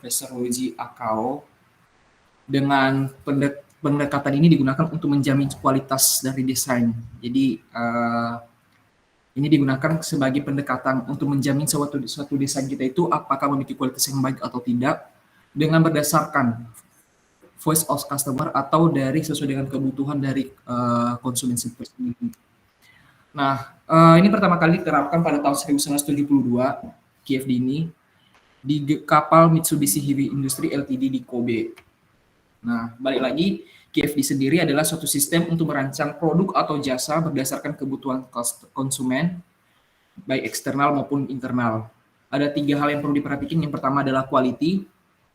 Profesor Akao. Dengan pendekatan ini digunakan untuk menjamin kualitas dari desain. Jadi ini digunakan sebagai pendekatan untuk menjamin suatu desain kita itu apakah memiliki kualitas yang baik atau tidak dengan berdasarkan voice of customer atau dari sesuai dengan kebutuhan dari konsumen sendiri. Nah, ini pertama kali diterapkan pada tahun 1972 QFD ini di kapal Mitsubishi Heavy Industry Ltd di Kobe. Nah, balik lagi, QFD sendiri adalah suatu sistem untuk merancang produk atau jasa berdasarkan kebutuhan konsumen, baik eksternal maupun internal. Ada 3 hal yang perlu diperhatikan. Yang pertama adalah quality,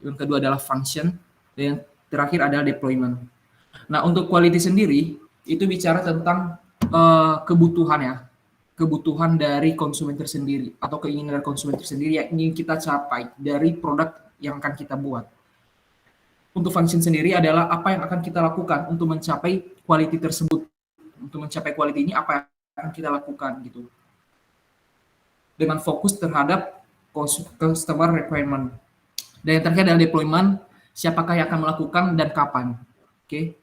yang kedua adalah function, dan yang terakhir adalah deployment. Nah, untuk quality sendiri, itu bicara tentang kebutuhan ya, kebutuhan dari konsumen tersendiri atau keinginan dari konsumen tersendiri yang ingin kita capai dari produk yang akan kita buat. Untuk function sendiri adalah apa yang akan kita lakukan untuk mencapai quality tersebut. Untuk mencapai quality ini apa yang akan kita lakukan gitu. Dengan fokus terhadap customer requirement. Dan yang terakhir adalah deployment, siapakah yang akan melakukan dan kapan. Oke.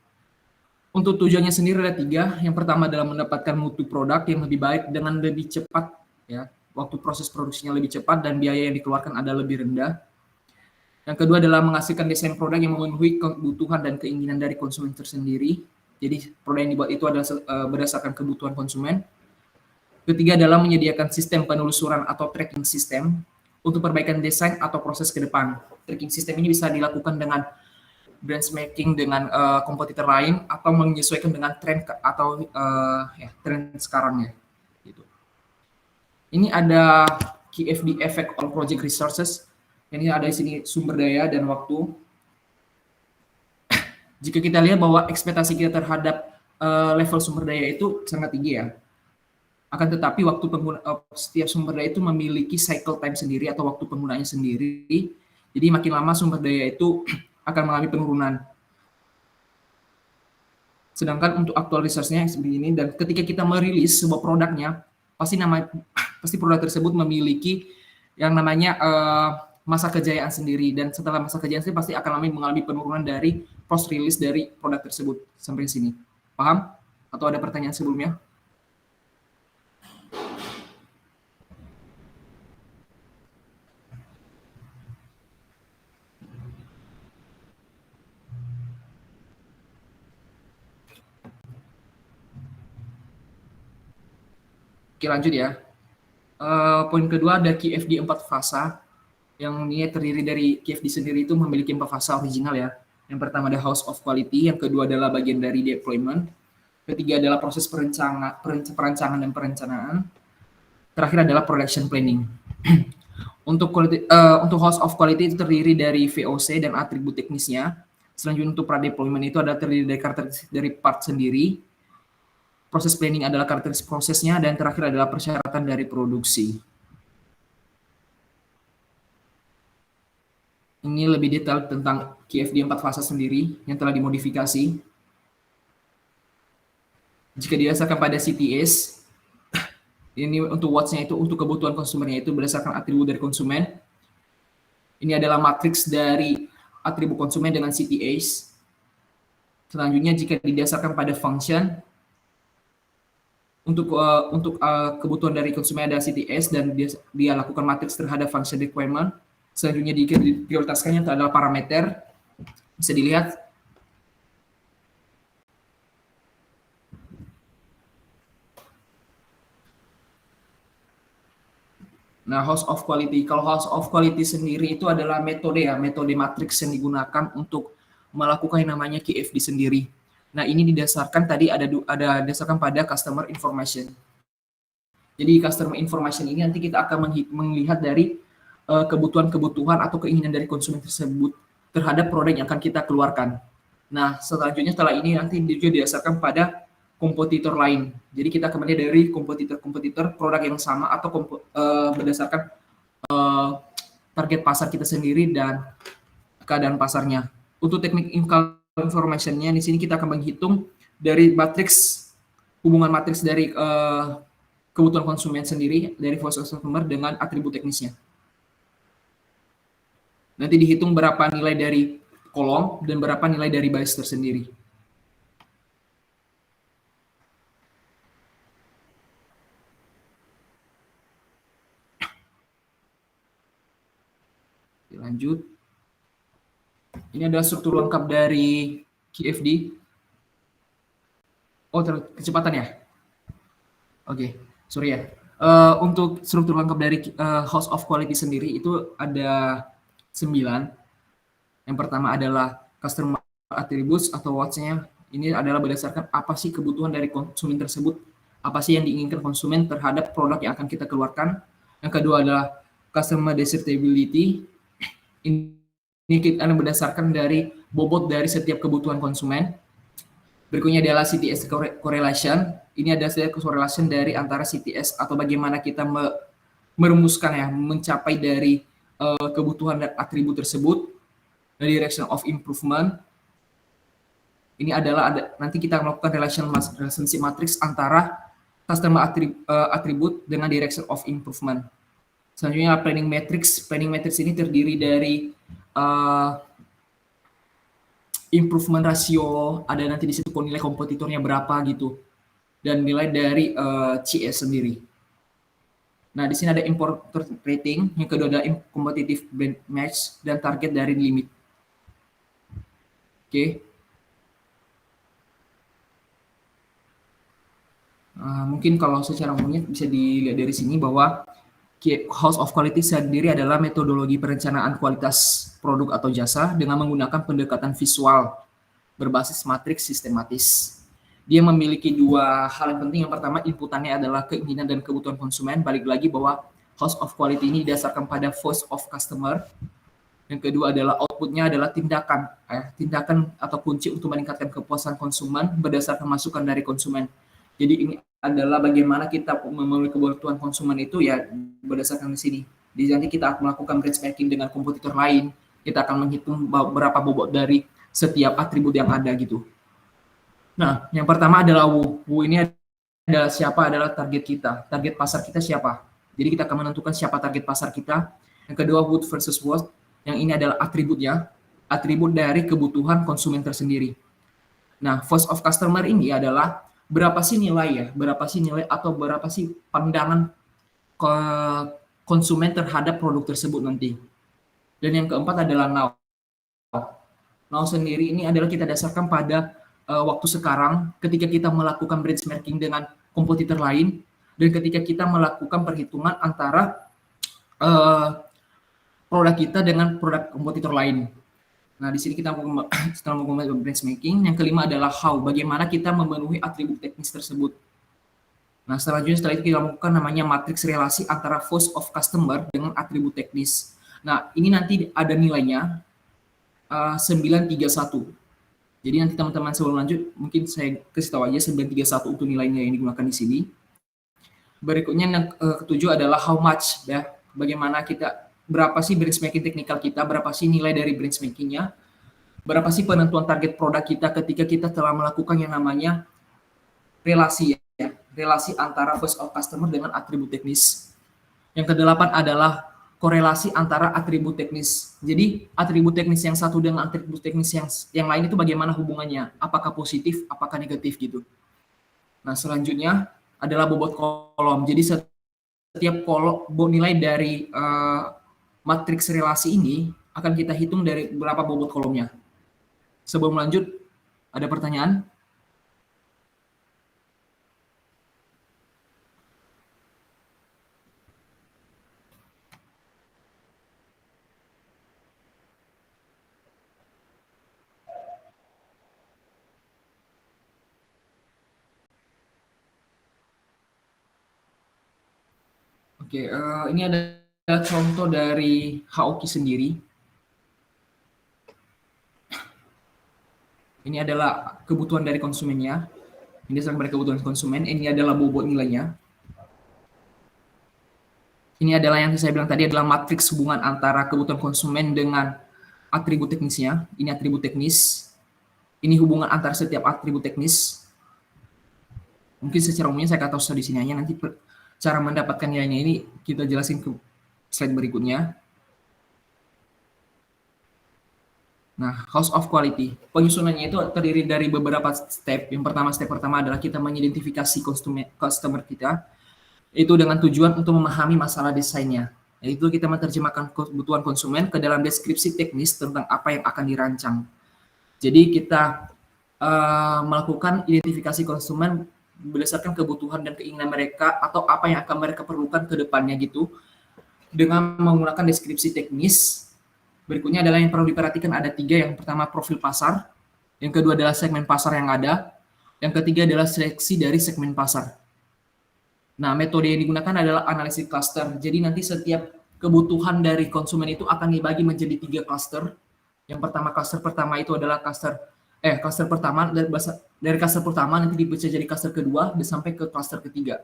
Untuk tujuannya sendiri ada 3. Yang pertama adalah mendapatkan mutu produk yang lebih baik dengan lebih cepat ya. Waktu proses produksinya lebih cepat dan biaya yang dikeluarkan ada lebih rendah. Yang kedua adalah menghasilkan desain produk yang memenuhi kebutuhan dan keinginan dari konsumen tersendiri. Jadi produk yang dibuat itu adalah berdasarkan kebutuhan konsumen. Ketiga adalah menyediakan sistem penelusuran atau tracking system untuk perbaikan desain atau proses ke depan. Tracking system ini bisa dilakukan dengan benchmarking dengan kompetitor lain atau menyesuaikan dengan tren atau tren sekarang ya. Gitu. Ini ada QFD Effect on Project Resources. Ini ada di sini sumber daya dan waktu. Jika kita lihat bahwa ekspektasi kita terhadap level sumber daya itu sangat tinggi ya. Akan tetapi waktu setiap sumber daya itu memiliki cycle time sendiri atau waktu penggunaannya sendiri. Jadi makin lama sumber daya itu akan mengalami penurunan. Sedangkan untuk actual resource-nya seperti ini, dan ketika kita merilis sebuah produknya, pasti produk tersebut memiliki yang namanya masa kejayaan sendiri, dan setelah masa kejayaan sendiri pasti akan mengalami penurunan dari post release dari produk tersebut. Sampai sini. Paham? Atau ada pertanyaan sebelumnya? Oke, lanjut ya. Poin kedua ada QFD 4 fasa. Yang ini terdiri dari QFD sendiri itu memiliki 4 fasa original ya. Yang pertama ada House of Quality, yang kedua adalah bagian dari deployment, ketiga adalah proses perancangan dan perencanaan, terakhir adalah production planning. Untuk House of Quality itu terdiri dari VOC dan atribut teknisnya. Selanjutnya untuk pra-deployment itu ada terdiri dari karakteristik dari part sendiri. Proses planning adalah karakteristik prosesnya, dan terakhir adalah persyaratan dari produksi. Ini lebih detail tentang QFD 4 fase sendiri yang telah dimodifikasi. Jika didasarkan pada CTS, ini untuk watts-nya itu untuk kebutuhan konsumennya itu berdasarkan atribut dari konsumen. Ini adalah matriks dari atribut konsumen dengan CTS. Selanjutnya jika didasarkan pada function, untuk kebutuhan dari konsumen ada CTS dan dia lakukan matriks terhadap function requirement. Selanjutnya diprioritaskannya adalah parameter. Bisa dilihat. Nah, House of Quality. Kalau House of Quality sendiri itu adalah metode matriks yang digunakan untuk melakukan yang namanya QFD sendiri. Nah, ini didasarkan tadi ada dasarkan pada customer information. Jadi customer information ini nanti kita akan melihat dari kebutuhan-kebutuhan atau keinginan dari konsumen tersebut terhadap produk yang akan kita keluarkan. Nah, selanjutnya setelah ini nanti juga didasarkan pada kompetitor lain. Jadi kita akan melihat dari kompetitor produk yang sama atau berdasarkan target pasar kita sendiri dan keadaan pasarnya. Untuk teknik information-nya di sini kita akan menghitung dari hubungan matriks dari kebutuhan konsumen sendiri dari voice of customer dengan atribut teknisnya. Nanti dihitung berapa nilai dari kolom dan berapa nilai dari baris tersendiri. Lanjut. Ini adalah struktur lengkap dari QFD. Oh, kecepatan ya? Oke, sorry ya. Untuk struktur lengkap dari House of Quality sendiri itu ada 9. Yang pertama adalah Customer Attributes atau WATS-nya. Ini adalah berdasarkan apa sih kebutuhan dari konsumen tersebut, apa sih yang diinginkan konsumen terhadap produk yang akan kita keluarkan. Yang kedua adalah Customer Desirability. Ini kita berdasarkan dari bobot dari setiap kebutuhan konsumen. Berikutnya adalah CTS correlation. Ini adalah correlation dari antara CTS atau bagaimana kita merumuskan ya, mencapai dari kebutuhan dan atribut tersebut. The direction of improvement. Ini adalah nanti kita melakukan relationship matrix antara customer attribute dengan direction of improvement. Selanjutnya planning matrix. Planning matrix ini terdiri dari improvement ratio, ada nanti di situ nilai kompetitornya berapa gitu, dan nilai dari CS sendiri. Nah, di sini ada importer rating, yang kedua ada competitive benchmark dan target dari limit. Oke. Mungkin kalau secara umumnya bisa dilihat dari sini bahwa House of Quality sendiri adalah metodologi perencanaan kualitas produk atau jasa dengan menggunakan pendekatan visual berbasis matriks sistematis. Dia memiliki dua hal yang penting. Yang pertama, inputannya adalah keinginan dan kebutuhan konsumen. Balik lagi bahwa House of Quality ini didasarkan pada voice of customer. Yang kedua adalah outputnya adalah tindakan atau kunci untuk meningkatkan kepuasan konsumen berdasarkan masukan dari konsumen. Jadi ini adalah bagaimana kita memenuhi kebutuhan konsumen itu ya berdasarkan di sini. Di nanti kita akan melakukan benchmarking dengan kompetitor lain. Kita akan menghitung berapa bobot dari setiap atribut yang ada gitu. Nah, yang pertama adalah WU. WU ini adalah siapa adalah target kita. Target pasar kita siapa. Jadi kita akan menentukan siapa target pasar kita. Yang kedua, Wood versus What. Yang ini adalah atributnya. Atribut dari kebutuhan konsumen tersendiri. Nah, voice of customer ini adalah berapa sih nilai atau berapa sih pandangan konsumen terhadap produk tersebut nanti. Dan yang keempat adalah now. Now sendiri ini adalah kita dasarkan pada waktu sekarang ketika kita melakukan benchmarking dengan kompetitor lain dan ketika kita melakukan perhitungan antara produk kita dengan produk kompetitor lain. Nah, di sini kita setelah melakukan benchmarking, yang kelima adalah how, bagaimana kita memenuhi atribut teknis tersebut. Nah, setelah itu kita lakukan namanya matriks relasi antara voice of customer dengan atribut teknis. Nah, ini nanti ada nilainya 931. Jadi nanti teman-teman sebelum lanjut, mungkin saya kasih tahu aja 931 untuk nilainya yang digunakan di sini. Berikutnya yang ketujuh adalah how much, ya. Bagaimana kita, berapa sih benchmarking teknikal kita, berapa sih nilai dari benchmarkingnya, berapa sih penentuan target produk kita ketika kita telah melakukan yang namanya relasi, ya. Relasi antara voice of customer dengan atribut teknis. Yang kedelapan adalah korelasi antara atribut teknis. Jadi atribut teknis yang satu dengan atribut teknis yang lain itu bagaimana hubungannya? Apakah positif, apakah negatif gitu. Nah, selanjutnya adalah bobot kolom. Jadi setiap kolom nilai dari matriks relasi ini akan kita hitung dari berapa bobot kolomnya. Sebelum lanjut, ada pertanyaan? Oke, ini ada contoh dari Haoki sendiri. Ini adalah kebutuhan dari konsumennya. Ini adalah kebutuhan konsumen. Ini adalah bobot nilainya. Ini adalah yang saya bilang tadi adalah matriks hubungan antara kebutuhan konsumen dengan atribut teknisnya. Ini atribut teknis. Ini hubungan antara setiap atribut teknis. Mungkin secara umumnya saya kata usah di sini aja, nanti cara mendapatkan nilainya ini kita jelasin ke slide berikutnya. Nah, house of quality. Penyusunannya itu terdiri dari beberapa step. Step pertama adalah kita mengidentifikasi customer kita, itu dengan tujuan untuk memahami masalah desainnya. Yaitu kita menerjemahkan kebutuhan konsumen ke dalam deskripsi teknis tentang apa yang akan dirancang. Jadi kita melakukan identifikasi konsumen berdasarkan kebutuhan dan keinginan mereka atau apa yang akan mereka perlukan ke depannya gitu, dengan menggunakan deskripsi teknis. Berikutnya adalah yang perlu diperhatikan ada 3, yang pertama profil pasar, yang kedua adalah segmen pasar yang ada, yang ketiga adalah seleksi dari segmen pasar. Nah, metode yang digunakan adalah analisis cluster. Jadi nanti setiap kebutuhan dari konsumen itu akan dibagi menjadi 3 cluster. Yang pertama, cluster pertama itu adalah cluster pertama, dari cluster pertama nanti dipecah jadi cluster kedua dan sampai ke cluster ketiga.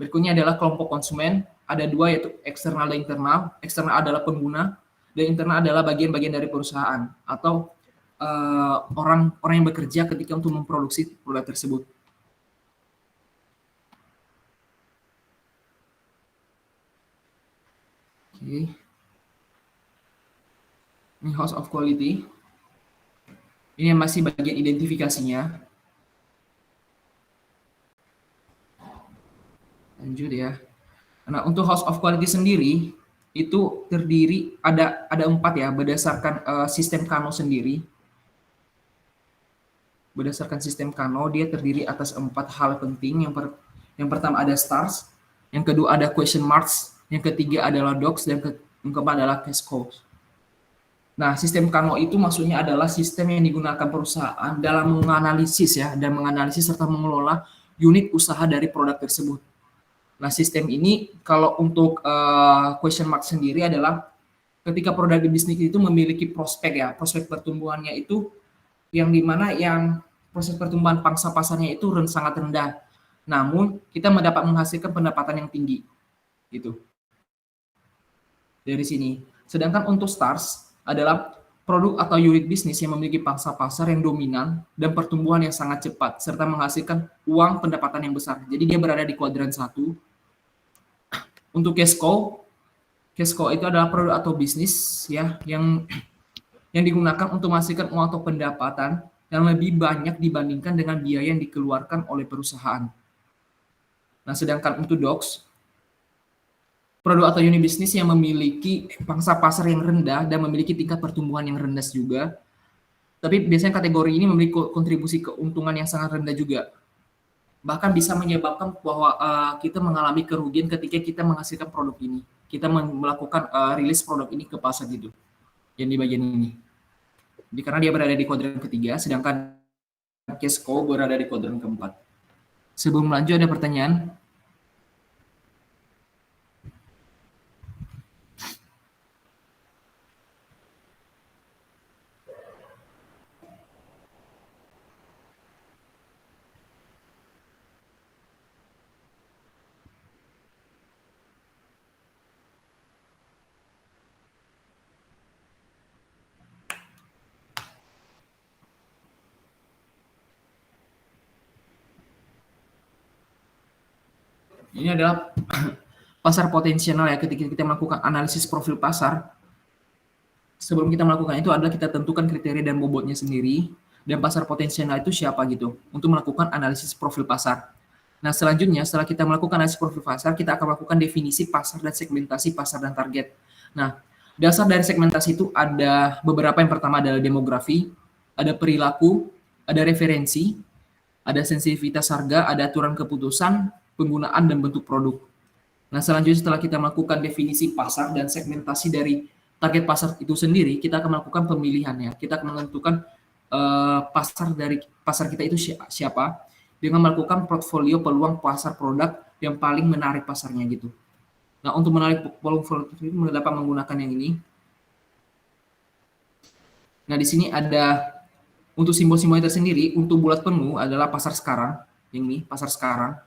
Berikutnya adalah kelompok konsumen, ada 2 yaitu eksternal dan internal. Eksternal adalah pengguna, dan internal adalah bagian-bagian dari perusahaan atau orang yang bekerja ketika untuk memproduksi produk tersebut. Oke. Ini house of quality. Ini masih bagian identifikasinya. Lanjut ya. Nah, untuk house of quality sendiri itu terdiri ada 4 ya, berdasarkan sistem Kano sendiri. Berdasarkan sistem Kano, dia terdiri atas 4 hal penting. Yang pertama ada stars, yang kedua ada question marks, yang ketiga adalah docs, dan yang keempat adalah case codes. Nah, sistem Kano itu maksudnya adalah sistem yang digunakan perusahaan dalam menganalisis serta mengelola unit usaha dari produk tersebut. Nah, sistem ini kalau untuk question mark sendiri adalah ketika produk di bisnis itu memiliki prospek prospek pertumbuhannya itu yang dimana yang proses pertumbuhan pangsa pasarnya itu sangat rendah. Namun kita mendapat menghasilkan pendapatan yang tinggi, gitu. Dari sini. Sedangkan untuk stars adalah produk atau unit bisnis yang memiliki pangsa pasar yang dominan dan pertumbuhan yang sangat cepat serta menghasilkan uang pendapatan yang besar. Jadi dia berada di kuadran 1. Untuk cash cow itu adalah produk atau bisnis ya yang digunakan untuk menghasilkan uang atau pendapatan yang lebih banyak dibandingkan dengan biaya yang dikeluarkan oleh perusahaan. Nah, sedangkan untuk docs, produk atau unit bisnis yang memiliki pangsa pasar yang rendah dan memiliki tingkat pertumbuhan yang rendah juga. Tapi biasanya kategori ini memiliki kontribusi keuntungan yang sangat rendah juga. Bahkan bisa menyebabkan bahwa kita mengalami kerugian ketika kita menghasilkan produk ini. Kita melakukan rilis produk ini ke pasar gitu, yang di bagian ini. Jadi karena dia berada di kuadran ketiga, sedangkan cash cow berada di kuadran keempat. Sebelum lanjut ada pertanyaan? Ini adalah pasar potensial ya, ketika kita melakukan analisis profil pasar. Sebelum kita melakukan itu adalah kita tentukan kriteria dan bobotnya sendiri, dan pasar potensial itu siapa gitu, untuk melakukan analisis profil pasar. Nah, selanjutnya setelah kita melakukan analisis profil pasar, kita akan melakukan definisi pasar dan segmentasi pasar dan target. Nah, dasar dari segmentasi itu ada beberapa. Yang pertama adalah demografi, ada perilaku, ada referensi, ada sensitivitas harga, ada aturan keputusan, penggunaan, dan bentuk produk. Nah, selanjutnya setelah kita melakukan definisi pasar dan segmentasi dari target pasar itu sendiri, kita akan melakukan pemilihan ya. Kita akan menentukan pasar kita itu siapa dengan melakukan portfolio peluang pasar produk yang paling menarik pasarnya gitu. Nah, untuk menarik peluang itu dapat menggunakan yang ini. Nah, di sini ada untuk simbol-simbolnya tersendiri. Untuk bulat penuh adalah pasar sekarang. Yang ini pasar sekarang.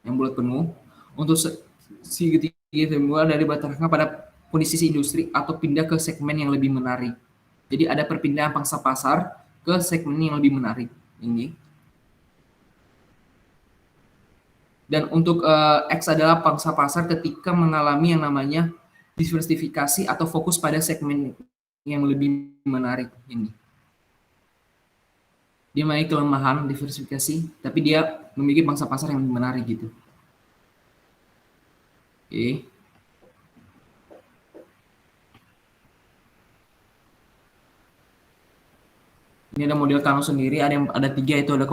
Yang bulat penuh. Untuk segitiga semua dari batas pada kondisi industri atau pindah ke segmen yang lebih menarik. Jadi ada perpindahan pangsa pasar ke segmen yang lebih menarik. Ini. Dan untuk X adalah pangsa pasar ketika mengalami yang namanya diversifikasi atau fokus pada segmen yang lebih menarik ini. Dia memiliki kelemahan diversifikasi, tapi dia memiliki pangsa pasar yang lebih menarik gitu. Oke. Ini ada model Kano sendiri, ada 3, itu ada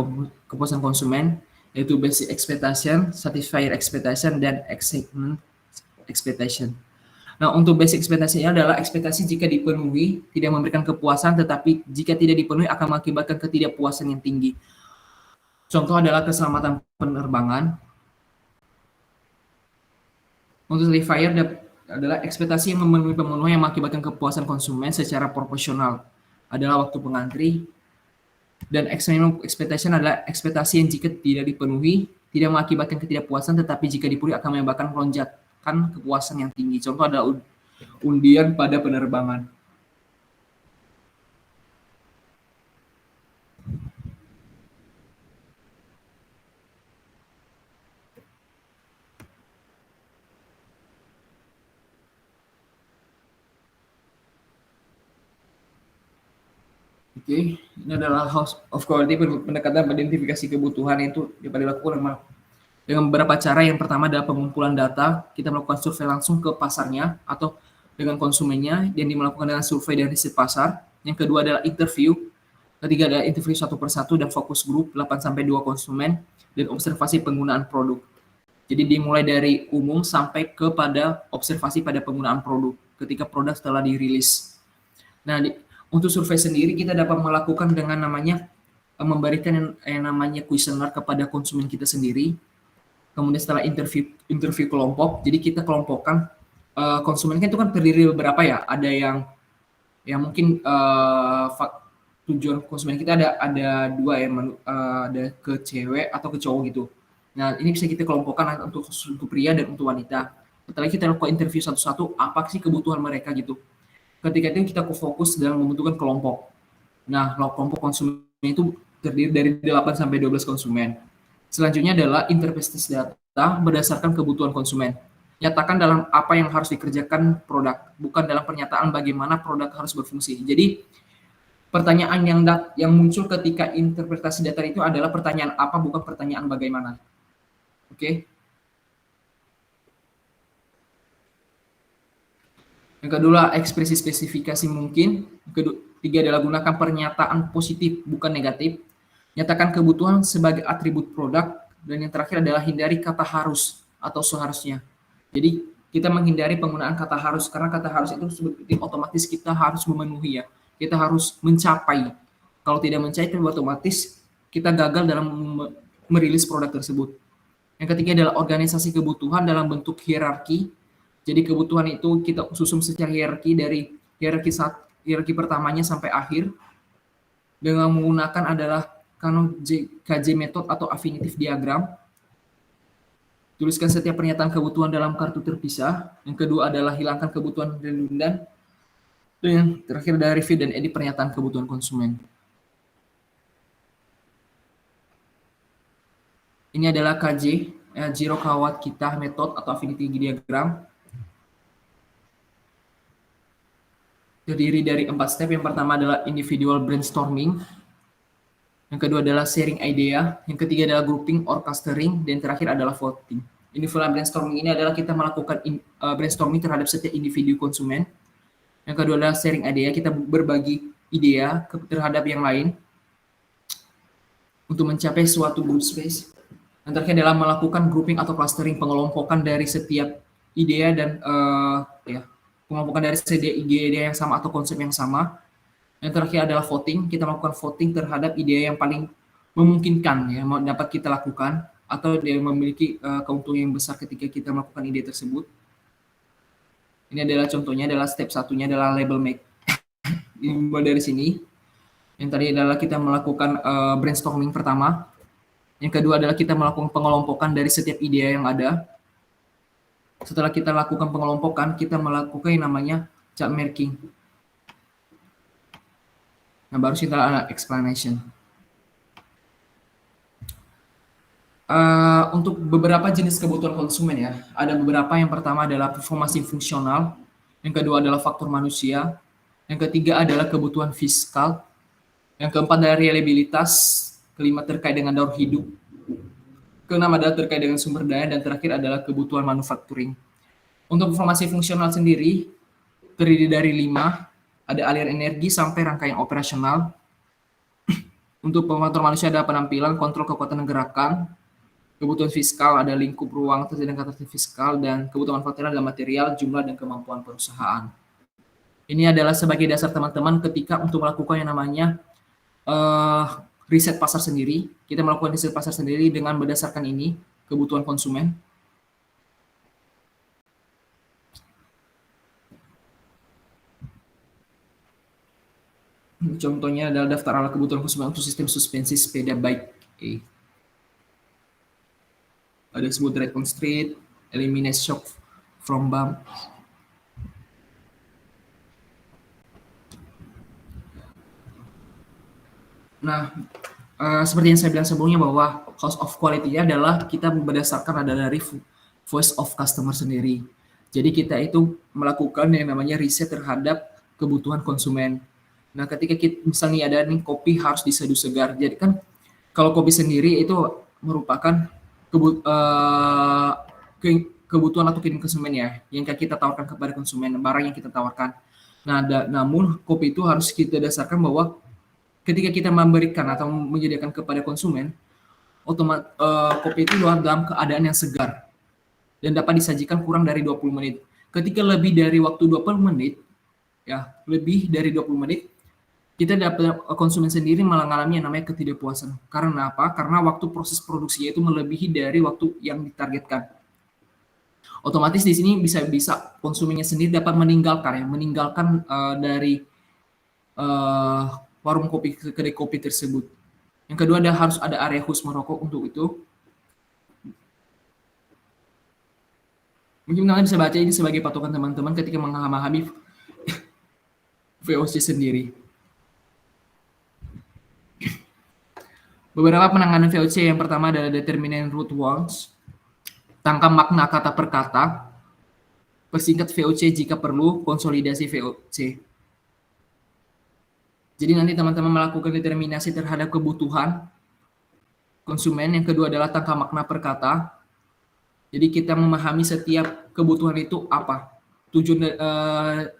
kepuasan konsumen, yaitu basic expectation, satisfier expectation, dan excitement expectation. Nah, untuk basic expectation adalah ekspektasi jika dipenuhi tidak memberikan kepuasan, tetapi jika tidak dipenuhi akan mengakibatkan ketidakpuasan yang tinggi. Contoh adalah keselamatan penerbangan. Untuk satisfier adalah ekspektasi yang memenuhi pemenuhan yang mengakibatkan kepuasan konsumen secara proporsional. Adalah waktu pengantri. Dan extreme expectation adalah ekspektasi yang jika tidak dipenuhi tidak mengakibatkan ketidakpuasan, tetapi jika dipenuhi akan menyebabkan lonjakan kepuasan yang tinggi. Contoh adalah undian pada penerbangan. Oke, ini adalah house of quality, pendekatan identifikasi kebutuhan itu dapat dilakukan dengan beberapa cara. Yang pertama adalah pengumpulan data, kita melakukan survei langsung ke pasarnya atau dengan konsumennya, yang melakukan dengan survei dan riset pasar. Yang kedua adalah interview, ketiga adalah interview satu persatu dan fokus grup 8-2 konsumen, dan observasi penggunaan produk. Jadi dimulai dari umum sampai kepada observasi pada penggunaan produk ketika produk setelah dirilis. Nah, untuk survei sendiri kita dapat melakukan dengan namanya memberikan yang namanya kuesioner kepada konsumen kita sendiri. Kemudian setelah interview kelompok, jadi kita kelompokkan konsumen kan itu kan terdiri beberapa ya. Ada yang mungkin tujuan konsumen kita ada 2 ya, ada ke cewek atau ke cowok gitu. Nah, ini bisa kita kelompokkan untuk pria dan untuk wanita. Setelah kita lakukan interview satu-satu, apa sih kebutuhan mereka gitu. Ketika itu kita fokus dalam membentukkan kelompok. Nah, kelompok konsumen itu terdiri dari 8-12 konsumen. Selanjutnya adalah interpretation data berdasarkan kebutuhan konsumen. Nyatakan dalam apa yang harus dikerjakan produk, bukan dalam pernyataan bagaimana produk harus berfungsi. Jadi, pertanyaan yang muncul ketika interpretasi data itu adalah pertanyaan apa, bukan pertanyaan bagaimana. Oke. Yang kedua, ekspresi spesifikasi mungkin. Ketiga adalah gunakan pernyataan positif, bukan negatif. Nyatakan kebutuhan sebagai atribut produk. Dan yang terakhir adalah hindari kata harus atau seharusnya. Jadi, kita menghindari penggunaan kata harus, karena kata harus itu seperti otomatis kita harus memenuhi ya. Kita harus mencapai. Kalau tidak mencapai, otomatis kita gagal dalam merilis produk tersebut. Yang ketiga adalah organisasi kebutuhan dalam bentuk hierarki. Jadi kebutuhan itu kita susun secara hierarki dari hierarki pertamanya sampai akhir dengan menggunakan adalah kanon KJ method atau affinitive diagram. Tuliskan setiap pernyataan kebutuhan dalam kartu terpisah. Yang kedua adalah hilangkan kebutuhan redundan. Dan yang terakhir adalah review dan edit pernyataan kebutuhan konsumen. Ini adalah KJ, Zero Kawat Kita method atau affinitive diagram. Terdiri dari 4 step. Yang pertama adalah individual brainstorming. Yang kedua adalah sharing idea. Yang ketiga adalah grouping or clustering. Dan terakhir adalah voting. Individual brainstorming ini adalah kita melakukan brainstorming terhadap setiap individu konsumen. Yang kedua adalah sharing idea. Kita berbagi ide terhadap yang lain untuk mencapai suatu group space. Yang terakhir adalah melakukan grouping atau clustering, pengelompokan dari setiap ide dan pengelompokan dari ide yang sama atau konsep yang sama. Yang terakhir adalah voting. Kita melakukan voting terhadap ide yang paling memungkinkan ya dapat kita lakukan atau dia memiliki keuntungan yang besar ketika kita melakukan ide tersebut. Ini adalah contohnya, adalah step satunya adalah label make. Dimulai dari sini. Yang tadi adalah kita melakukan brainstorming pertama. Yang kedua adalah kita melakukan pengelompokan dari setiap ide yang ada. Setelah kita lakukan pengelompokan, kita melakukan yang namanya chart marking. Nah, baru kita ada explanation. Untuk beberapa jenis kebutuhan konsumen ya, ada beberapa. Yang pertama adalah performasi fungsional. Yang kedua adalah faktor manusia. Yang ketiga adalah kebutuhan fiskal. Yang keempat adalah reliabilitas. Kelima terkait dengan daur hidup. Keenam adalah terkait dengan sumber daya. Dan terakhir adalah kebutuhan manufacturing. Untuk informasi fungsional sendiri, terdiri dari 5, ada aliran energi sampai rangkaian operasional. Untuk pengatur manusia ada penampilan, kontrol kekuatan gerakan, kebutuhan fiskal ada lingkup ruang dan karakter fiskal, dan kebutuhan manufaktur adalah material, jumlah, dan kemampuan perusahaan. Ini adalah sebagai dasar teman-teman ketika untuk melakukan yang namanya riset pasar sendiri. Kita melakukan riset pasar sendiri dengan berdasarkan ini, kebutuhan konsumen. Contohnya adalah daftar alat kebutuhan konsumen untuk sistem suspensi sepeda bike. Ada smooth ride on street, eliminate shock from bump. Nah, seperti yang saya bilang sebelumnya bahwa cost of quality adalah kita berdasarkan dari voice of customer sendiri. Jadi kita itu melakukan yang namanya riset terhadap kebutuhan konsumen. Nah, ketika kita misalnya ada nih kopi harus diseduh segar. Jadi kan kalau kopi sendiri itu merupakan kebutuhan atau keinginan konsumen ya, yang kita tawarkan kepada konsumen, barang yang kita tawarkan. Nah, namun kopi itu harus kita dasarkan bahwa ketika kita memberikan atau menyediakan kepada konsumen, kopi itu dalam keadaan yang segar dan dapat disajikan kurang dari 20 menit. Ketika lebih dari waktu 20 menit, ya, lebih dari 20 menit, kita dapat konsumen sendiri mengalami yang namanya ketidakpuasan. Karena apa? Karena waktu proses produksinya itu melebihi dari waktu yang ditargetkan. Otomatis di sini bisa konsumennya sendiri dapat meninggalkan dari warung kopi, kedai kopi tersebut. Yang kedua harus ada area khusus merokok untuk itu. Mungkin kalian bisa baca ini sebagai patokan teman-teman ketika memahami VOC sendiri. Beberapa penanganan VOC yang pertama adalah determine root words, tangkap makna kata per kata, persingkat VOC jika perlu, konsolidasi VOC. Jadi nanti teman-teman melakukan determinasi terhadap kebutuhan konsumen. Yang kedua adalah tangkap makna per kata. Jadi kita memahami setiap kebutuhan itu apa, tujuan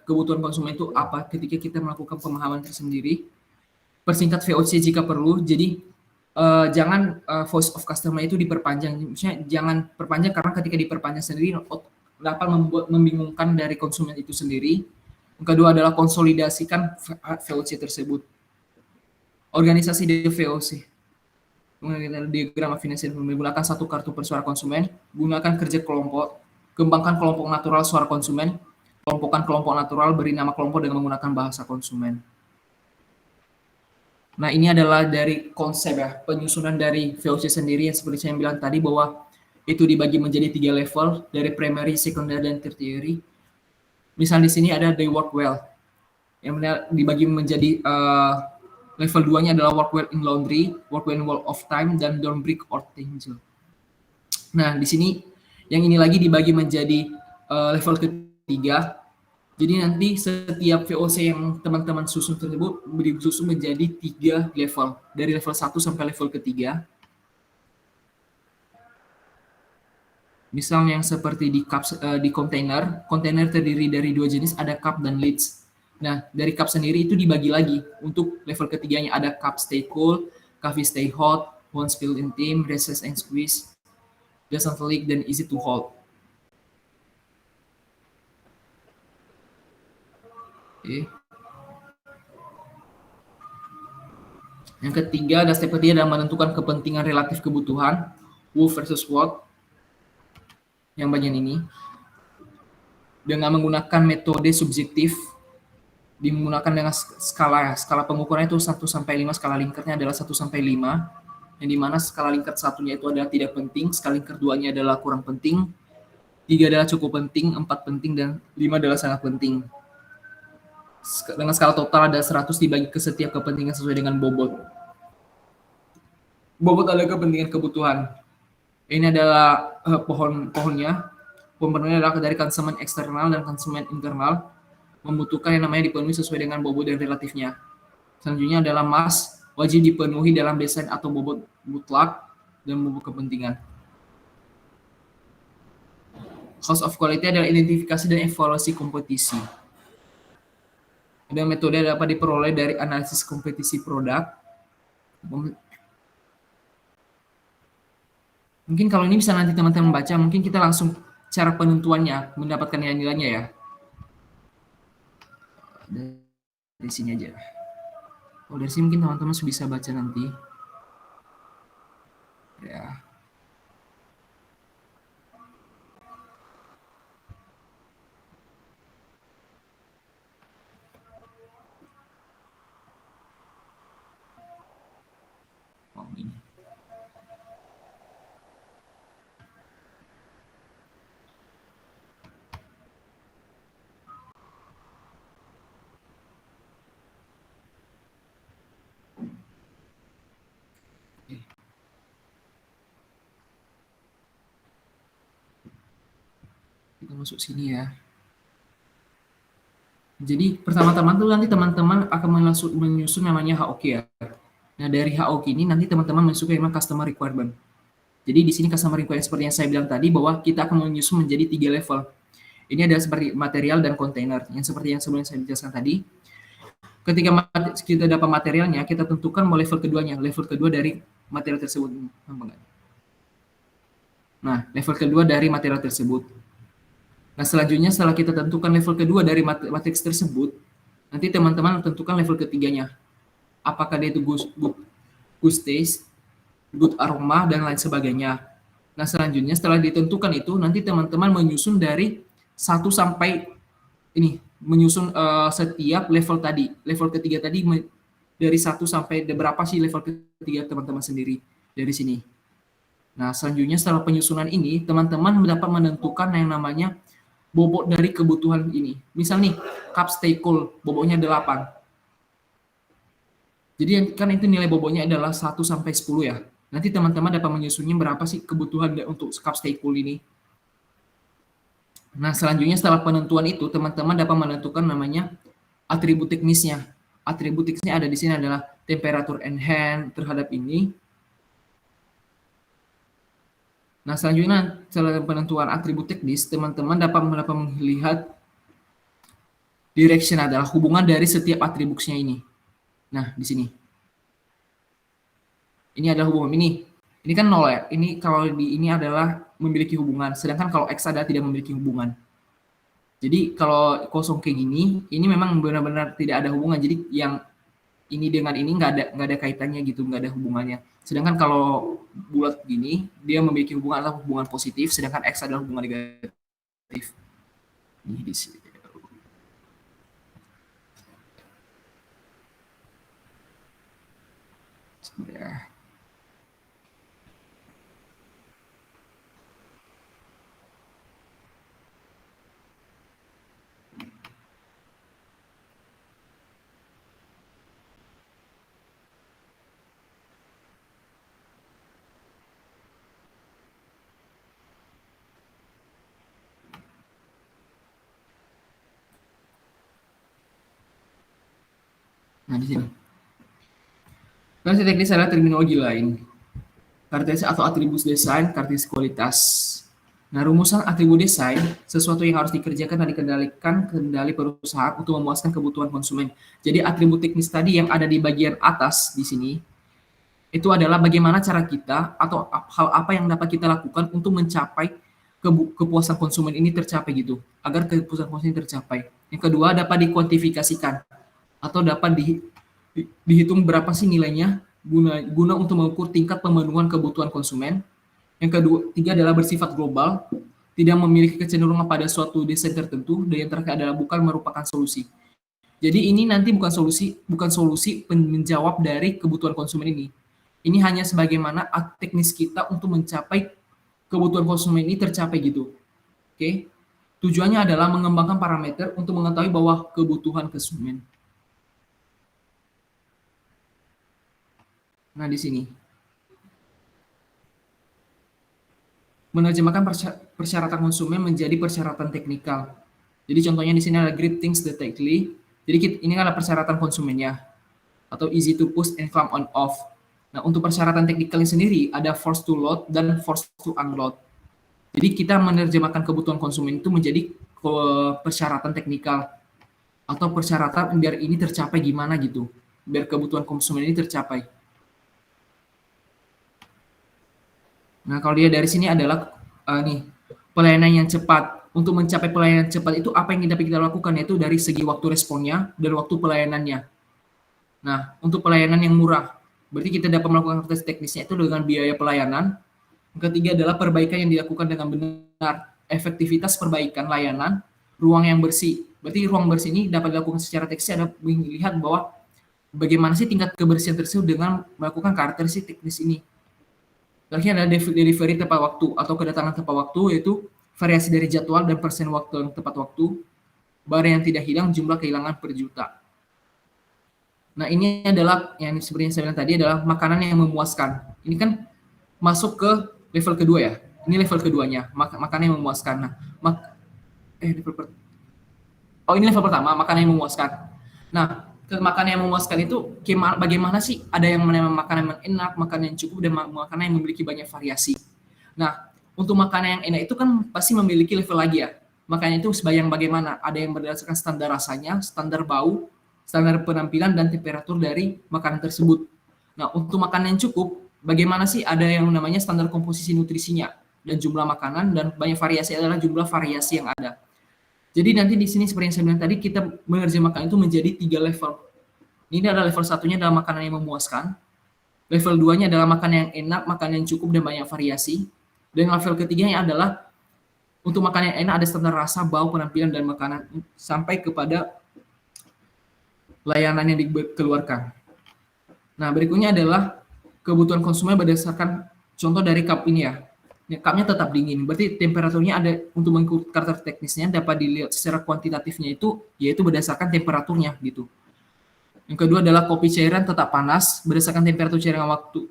kebutuhan konsumen itu apa ketika kita melakukan pemahaman tersendiri. Persingkat VOC jika perlu. Jadi jangan voice of customer itu diperpanjang. Misalnya jangan perpanjang karena ketika diperpanjang sendiri dapat membingungkan dari konsumen itu sendiri. Yang kedua adalah konsolidasikan VOC tersebut. Organisasi di VOC. Menggunakan diagram finansial menggunakan satu kartu per suara konsumen, gunakan kerja kelompok, kembangkan kelompok natural suara konsumen, kelompokkan kelompok natural, beri nama kelompok dengan menggunakan bahasa konsumen. Nah, ini adalah dari konsep ya, penyusunan dari VOC sendiri yang seperti saya bilang tadi bahwa itu dibagi menjadi 3 level, dari primary, secondary, dan tertiary. Misal di sini ada they work well, yang dibagi menjadi level 2-nya adalah work well in laundry, work well in work of time, dan don't break or tangle. Nah, di sini yang ini lagi dibagi menjadi level ketiga. Jadi nanti setiap VOC yang teman-teman susun tersebut disusun menjadi 3 level. Dari level 1 sampai level ketiga. Misal yang seperti di container terdiri dari 2 jenis, ada cup dan lids. Nah, dari cup sendiri itu dibagi lagi. Untuk level ketiganya ada cup stay cool, coffee stay hot, won't spill in steam, resist and squeeze, doesn't leak, dan easy to hold. Oke. Yang ketiga, dan step ketiga adalah menentukan kepentingan relatif kebutuhan, who versus what, yang bagian ini. Dengan menggunakan metode subjektif, dimenggunakan dengan skala pengukuran itu 1 sampai 5, skala Likert-nya adalah 1 sampai 5, yang dimana skala Likert satunya itu adalah tidak penting, skala Likert 2-nya adalah kurang penting, 3 adalah cukup penting, 4 penting, dan 5 adalah sangat penting. Dengan skala total ada 100 dibagi ke setiap kepentingan sesuai dengan bobot. Bobot adalah kepentingan kebutuhan. Ini adalah pohonnya. Pohonnya adalah dari konsumen eksternal dan konsumen internal. membutuhkan yang namanya dipenuhi sesuai dengan bobot dan relatifnya. Selanjutnya adalah mass, wajib dipenuhi dalam desain atau bobot mutlak dan bobot kepentingan. Cost of quality adalah identifikasi dan evaluasi kompetisi. Ada metode dapat diperoleh dari analisis kompetisi produk. Mungkin kalau ini bisa nanti teman-teman baca, mungkin kita langsung cara penentuannya, mendapatkan nilai-nilainya ya. Dari sini aja. Oh, dari sini mungkin teman-teman bisa baca nanti. Ya. Oh, ini. Kita masuk sini ya. Jadi pertama-tama tuh nanti teman-teman akan menyusun namanya HOQ ya. Nah dari HOQ ini nanti teman-teman masuk ke customer requirement. Jadi di sini customer requirement seperti yang saya bilang tadi bahwa kita akan menyusun menjadi 3 level. Ini adalah seperti material dan kontainer. Yang seperti yang sebelumnya saya jelaskan tadi. Ketika kita dapat materialnya, kita tentukan mau level keduanya. Level kedua dari material tersebut. Nah, level kedua dari material tersebut. Nah, selanjutnya setelah kita tentukan level kedua dari matriks tersebut, nanti teman-teman tentukan level ketiganya. Apakah dia itu good taste, good aroma, dan lain sebagainya. Nah, selanjutnya setelah ditentukan itu, nanti teman-teman menyusun dari 1 sampai ini, menyusun setiap level tadi. Level ketiga tadi dari 1 sampai berapa sih level ketiga teman-teman sendiri dari sini. Nah, selanjutnya setelah penyusunan ini, teman-teman dapat menentukan yang namanya bobot dari kebutuhan ini. Misal nih, cup stay cool, bobotnya 8. Jadi kan itu nilai bobotnya adalah 1 sampai 10 ya. Nanti teman-teman dapat menyusunnya berapa sih kebutuhan untuk cup stay cool ini. Nah, selanjutnya setelah penentuan itu, teman-teman dapat menentukan namanya atribut teknisnya. Atribut teknisnya ada di sini adalah temperatur enhance terhadap ini. Nah, selanjutnya setelah penentuan atribut teknis, teman-teman dapat melihat direction adalah hubungan dari setiap atributnya ini. Nah, di sini. Ini adalah hubungan ini. Ini kan 0 ya. Ini kalau di ini adalah memiliki hubungan, sedangkan kalau X adalah tidak memiliki hubungan. Jadi kalau kosong kayak gini, ini memang benar-benar tidak ada hubungan. Jadi yang ini dengan ini nggak ada kaitannya gitu, nggak ada hubungannya. Sedangkan kalau bulat gini, dia memiliki hubungan adalah hubungan positif, sedangkan X adalah hubungan negatif. Ini di sini. Ya. Nah, di sini. Versi teknis adalah terminologi lain. Karakteristik atau atribut desain, karakteristik kualitas. Nah, rumusan atribut desain, sesuatu yang harus dikerjakan dan dikendalikan kendali perusahaan untuk memuaskan kebutuhan konsumen. Jadi atribut teknis tadi yang ada di bagian atas di sini, itu adalah bagaimana cara kita atau hal apa yang dapat kita lakukan untuk mencapai kepuasan konsumen ini tercapai gitu, agar kepuasan konsumen tercapai. Yang kedua, dapat dikuantifikasikan atau dapat dihitung berapa sih nilainya guna untuk mengukur tingkat pemenuhan kebutuhan konsumen. Yang ketiga adalah bersifat global, tidak memiliki kecenderungan pada suatu desain tertentu, dan yang terakhir adalah bukan merupakan solusi. Jadi ini nanti bukan solusi menjawab dari kebutuhan konsumen ini. Ini hanya sebagaimana teknis kita untuk mencapai kebutuhan konsumen ini tercapai gitu. Oke. Tujuannya adalah mengembangkan parameter untuk mengetahui bahwa kebutuhan konsumen. Nah, di sini. Menerjemahkan persyaratan konsumen menjadi persyaratan teknikal. Jadi contohnya di sini ada great things directly. Jadi ini adalah persyaratan konsumennya atau easy to push and clamp on off. Nah, untuk persyaratan teknikalnya sendiri ada force to load dan force to unload. Jadi kita menerjemahkan kebutuhan konsumen itu menjadi persyaratan teknikal atau persyaratan biar ini tercapai gimana gitu. Biar kebutuhan konsumen ini tercapai. Nah, kalau dia dari sini adalah nih pelayanan yang cepat. Untuk mencapai pelayanan cepat itu apa yang dapat kita lakukan yaitu dari segi waktu responnya dan waktu pelayanannya. Nah, untuk pelayanan yang murah, berarti kita dapat melakukan tes teknisnya itu dengan biaya pelayanan. Yang ketiga adalah perbaikan yang dilakukan dengan benar, efektivitas perbaikan layanan, ruang yang bersih. Berarti ruang bersih ini dapat dilakukan secara teknis ada melihat bahwa bagaimana sih tingkat kebersihan tersebut dengan melakukan karakteristik teknis ini. Selanjutnya ada delivery tepat waktu atau kedatangan tepat waktu, yaitu variasi dari jadwal dan persen waktu yang tepat waktu, barang yang tidak hilang, jumlah kehilangan per juta. Nah, ini adalah yang seperti yang saya bilang tadi adalah makanan yang memuaskan. Ini kan masuk ke level kedua ya. Ini level keduanya, makanan yang memuaskan. Nah, ini level pertama, makanan yang memuaskan. Nah, makanan yang memuaskan itu bagaimana sih? Ada yang namanya makanan yang enak, makanan yang cukup, dan makanan yang memiliki banyak variasi. Nah, untuk makanan yang enak itu kan pasti memiliki level lagi ya. Makanan itu sebayang bagaimana? Ada yang berdasarkan standar rasanya, standar bau, standar penampilan, dan temperatur dari makanan tersebut. Nah, untuk makanan yang cukup, bagaimana sih? Ada yang namanya standar komposisi nutrisinya, dan jumlah makanan, dan banyak variasi adalah jumlah variasi yang ada. Jadi nanti di sini seperti yang saya bilang tadi, kita menerjemahkan itu menjadi 3 level. Ini adalah level satunya adalah makanan yang memuaskan. Level 2-nya adalah makanan yang enak, makanan yang cukup, dan banyak variasi. Dan level ketiganya adalah untuk makanan yang enak ada standar rasa, bau, penampilan, dan makanan sampai kepada layanan yang dikeluarkan. Nah, berikutnya adalah kebutuhan konsumen berdasarkan contoh dari cup ini ya. Cupnya tetap dingin, berarti temperaturnya ada untuk mengikuti karakter teknisnya dapat dilihat secara kuantitatifnya itu yaitu berdasarkan temperaturnya gitu. Yang kedua adalah kopi cairan tetap panas berdasarkan temperatur cairan waktu.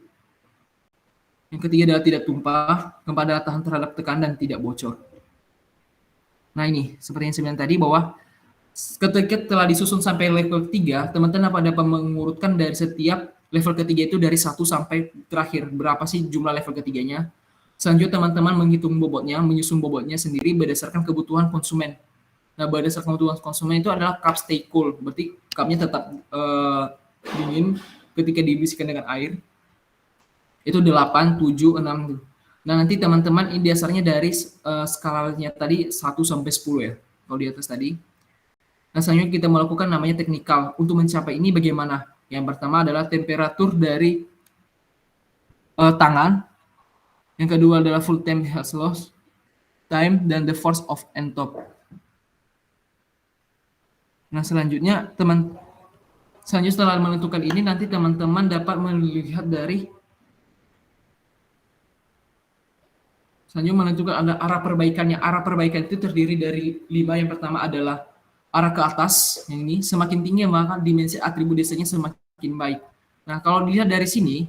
Yang ketiga adalah tidak tumpah, kepada tahan terhadap tekanan dan tidak bocor. Nah ini, seperti yang saya bilang tadi bahwa ketika telah disusun sampai level 3, teman-teman dapat mengurutkan dari setiap level ketiga itu dari 1 sampai terakhir. Berapa sih jumlah level ketiganya? Selanjutnya teman-teman menghitung bobotnya, menyusun bobotnya sendiri berdasarkan kebutuhan konsumen. Nah, berdasarkan kebutuhan konsumen itu adalah cup stay cool, berarti cupnya tetap dingin ketika dibersihkan dengan air. Itu 8, 7, 6. Nah, nanti teman-teman ini dasarnya dari skalanya tadi 1 sampai 10 ya, kalau di atas tadi. Nah, selanjutnya kita melakukan namanya teknikal. Untuk mencapai ini bagaimana? Yang pertama adalah temperatur dari tangan. Yang kedua adalah full time health loss, time, dan the force of entop. Nah, selanjutnya setelah menentukan ini, nanti teman-teman dapat melihat dari selanjutnya menentukan ada arah perbaikannya. Arah perbaikan itu terdiri dari 5. Yang pertama adalah arah ke atas, yang ini semakin tinggi maka dimensi atribut desanya semakin baik. Nah, kalau dilihat dari sini,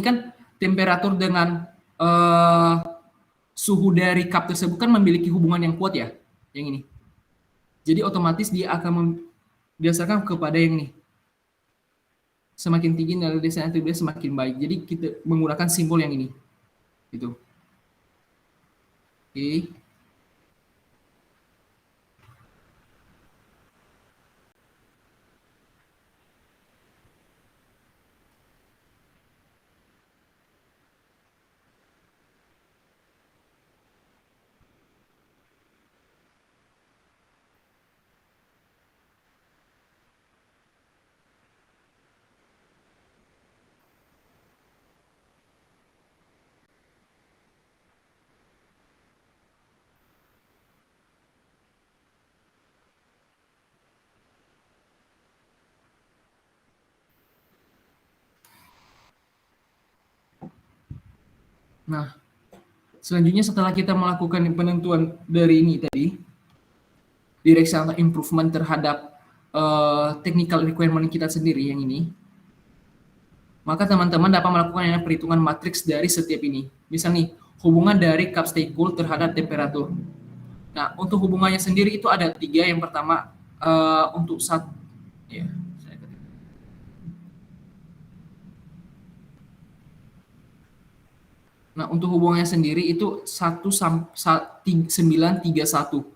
kan temperatur dengan suhu dari cup tersebut kan memiliki hubungan yang kuat ya, yang ini. Jadi otomatis dia akan berdasarkan kepada yang ini. Semakin tinggi nilai desanya atribut semakin baik. Jadi kita menggunakan simbol yang ini. Gitu. Oke. Nah, selanjutnya setelah kita melakukan penentuan dari ini tadi, direction atau improvement terhadap technical requirement kita sendiri yang ini, maka teman-teman dapat melakukan perhitungan matriks dari setiap ini. Misal nih, hubungan dari cup stay cool terhadap temperatur. Nah, untuk hubungannya sendiri itu ada 3. Yang pertama, untuk ya, saya nah, untuk hubungannya sendiri itu 931.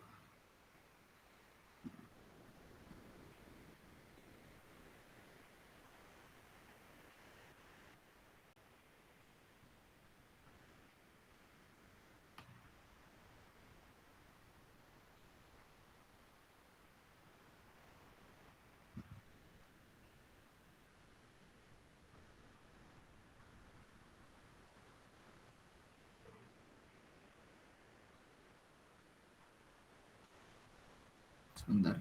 Sebentar.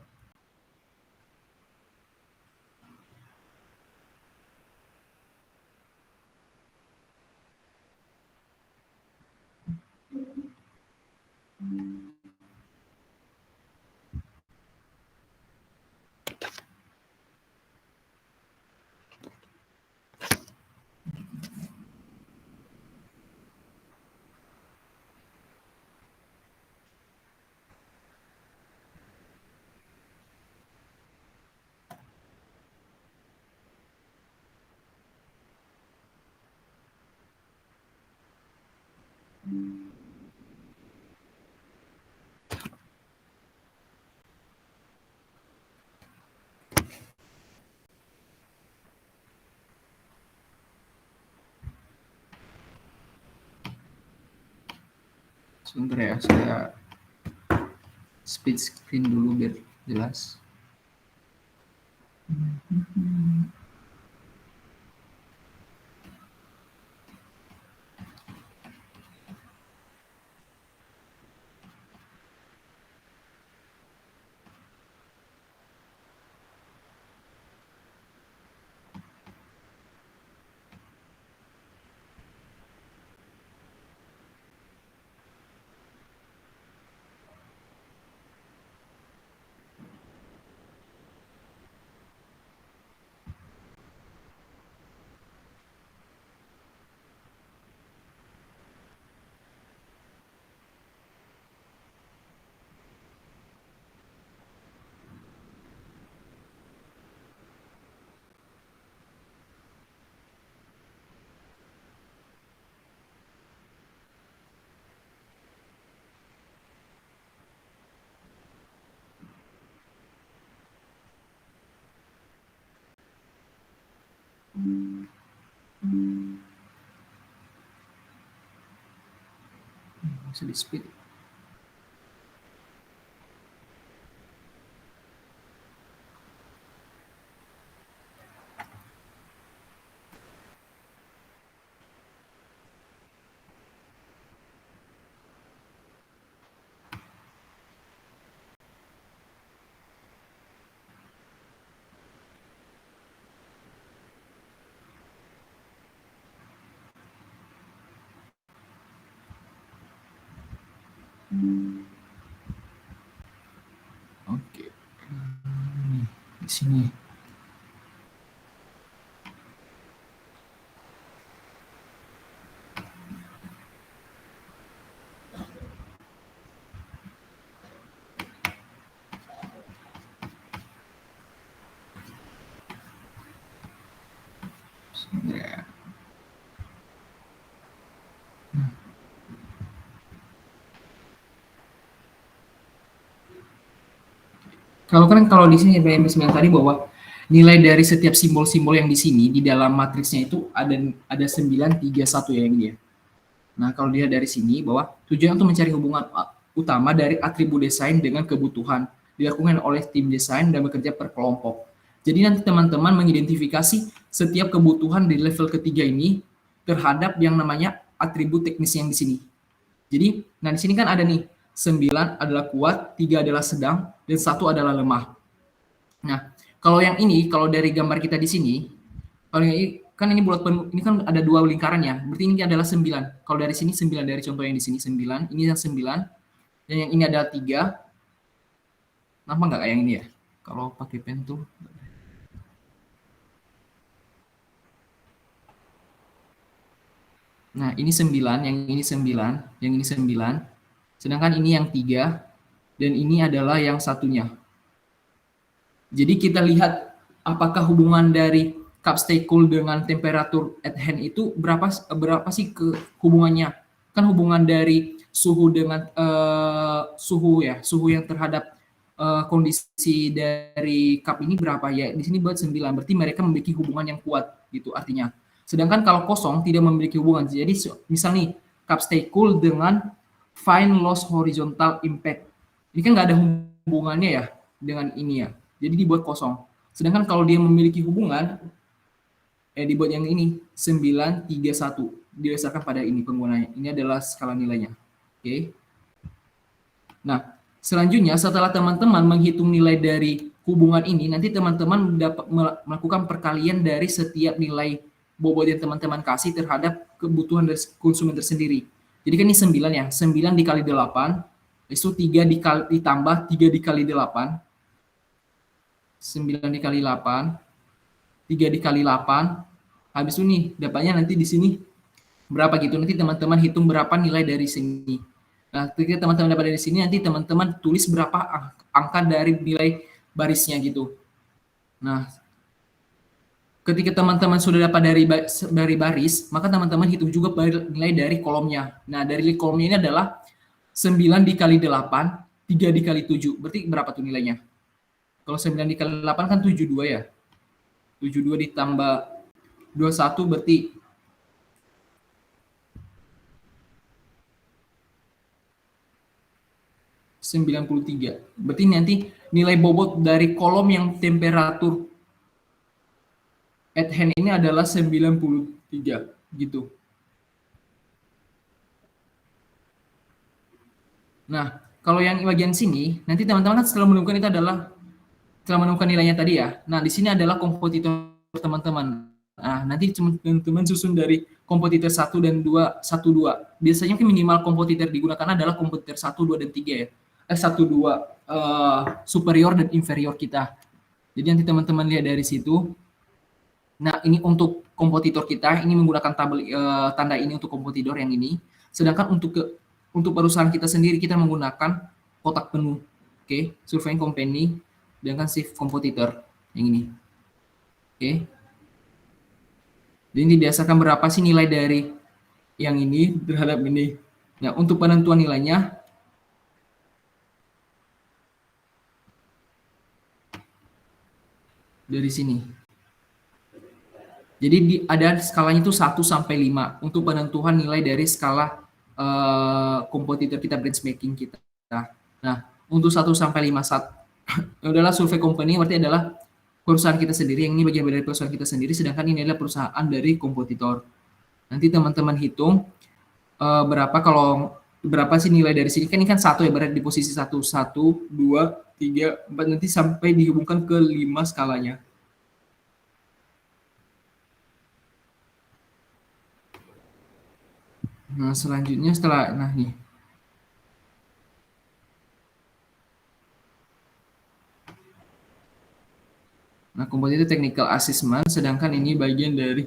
Sebentar ya, saya split screen dulu biar jelas. Bisa di split. Oke. Di sini. Ya. Kalau di sini yang saya tadi bahwa nilai dari setiap simbol-simbol yang di sini di dalam matriksnya itu ada 931 ya yang dia. Nah, kalau dilihat dari sini bahwa tujuan untuk mencari hubungan utama dari atribut desain dengan kebutuhan dilakukan oleh tim desain dan bekerja per kelompok. Jadi nanti teman-teman mengidentifikasi setiap kebutuhan di level ketiga ini terhadap yang namanya atribut teknis yang di sini. Jadi, nah di sini kan ada nih 9 adalah kuat, 3 adalah sedang, dan 1 adalah lemah. Nah, kalau yang ini, kalau dari gambar kita di sini, kalau yang ini, kan ini bulat penuh, ini kan ada 2 lingkaran ya, berarti ini adalah 9. Kalau dari sini 9, dari contoh yang di sini 9, ini yang 9, dan yang ini adalah 3. Kenapa nggak kayak yang ini ya? Kalau pakai pen tuh. Nah, ini 9, yang ini 9, yang ini 9. Sedangkan ini yang 3. dan ini adalah yang satunya. Jadi kita lihat apakah hubungan dari cup stay cool dengan temperatur at hand itu berapa sih ke hubungannya. Kan hubungan dari suhu dengan suhu yang terhadap kondisi dari cup ini berapa ya? Di sini buat 9. Berarti mereka memiliki hubungan yang kuat gitu artinya. Sedangkan kalau kosong tidak memiliki hubungan. Jadi misal nih cup stay cool dengan fine loss horizontal impact. Ini kan nggak ada hubungannya ya dengan ini ya. Jadi dibuat kosong. Sedangkan kalau dia memiliki hubungan, dibuat yang ini 931 didasarkan pada ini penggunanya. Ini adalah skala nilainya. Oke. Nah, selanjutnya setelah teman-teman menghitung nilai dari hubungan ini, nanti teman-teman dapat melakukan perkalian dari setiap nilai bobot yang teman-teman kasih terhadap kebutuhan dari konsumen tersendiri. Jadi kan ini 9 ya, 9 dikali 8, itu 3 ditambah 3 dikali 8, 9 dikali 8, 3 dikali 8, habis itu nih dapatnya nanti di sini berapa gitu, nanti teman-teman hitung berapa nilai dari sini. Nah, ketika teman-teman dapat dari sini, nanti teman-teman tulis berapa angka dari nilai barisnya gitu. Nah, ketika teman-teman sudah dapat dari baris, maka teman-teman hitung juga nilai dari kolomnya. Nah, dari kolomnya ini adalah 9 dikali 8, 3 dikali 7. Berarti berapa tuh nilainya? Kalau 9 dikali 8 kan 72 ya. 72 ditambah 21 berarti 93. Berarti nanti nilai bobot dari kolom yang temperatur at hand ini adalah 93 gitu. Nah, kalau yang bagian sini, nanti teman-teman kan setelah menemukan itu adalah setelah menemukan nilainya tadi ya. Nah, di sini adalah kompetitor teman-teman. Nah, nanti teman-teman susun dari kompetitor 1 dan 2, 1, 2. Biasanya minimal kompetitor digunakan adalah kompetitor 1, 2, dan 3 ya. 1, 2 superior dan inferior kita. Jadi nanti teman-teman lihat dari situ. Nah, ini untuk kompetitor kita, ini menggunakan tabel tanda ini untuk kompetitor yang ini. Sedangkan untuk perusahaan kita sendiri kita menggunakan kotak penuh. Oke, surveying company dengan shift kompetitor yang ini. Oke. Jadi didasarkan berapa sih nilai dari yang ini terhadap ini. Nah, untuk penentuan nilainya dari sini. Jadi ada skalanya itu 1 sampai 5 untuk penentuan nilai dari skala kompetitor kita, benchmarking kita. Nah, untuk 1 sampai 5 adalah survei company berarti adalah perusahaan kita sendiri, yang ini bagian dari perusahaan kita sendiri, sedangkan ini adalah perusahaan dari kompetitor. Nanti teman-teman hitung berapa sih nilai dari sini, kan ini kan 1 ya, berada di posisi 1, 1, 2, 3, 4, nanti sampai dihubungkan ke 5 skalanya. Nah, selanjutnya nah nih. Nah, kompetitor technical assessment, sedangkan ini bagian dari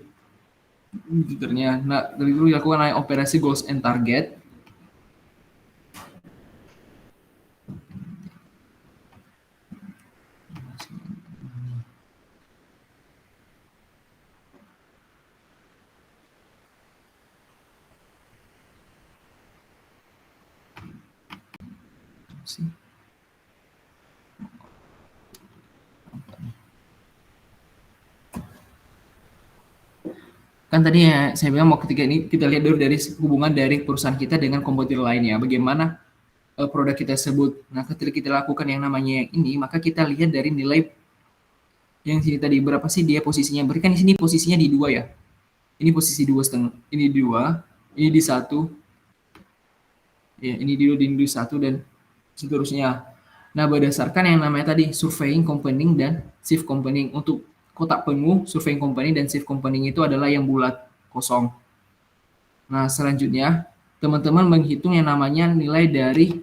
komputernya. Nah, dari dulu dilakukan operasi goals and target. Kan tadi ya saya bilang mau ketika ini kita lihat dulu dari hubungan dari perusahaan kita dengan kompetitor lainnya, bagaimana produk kita sebut. Nah, ketika kita lakukan yang namanya yang ini, maka kita lihat dari nilai yang sini tadi berapa sih dia posisinya. Berarti kan di sini posisinya di 2 ya. Ini posisi 2,5, ini di 2, ini di 1. Ya, ini di 1 dan seterusnya. Nah, berdasarkan yang namanya tadi surveying, company, dan shift company. Untuk kotak penuh, surveying company dan shift company itu adalah yang bulat, kosong. Nah, selanjutnya teman-teman menghitung yang namanya nilai dari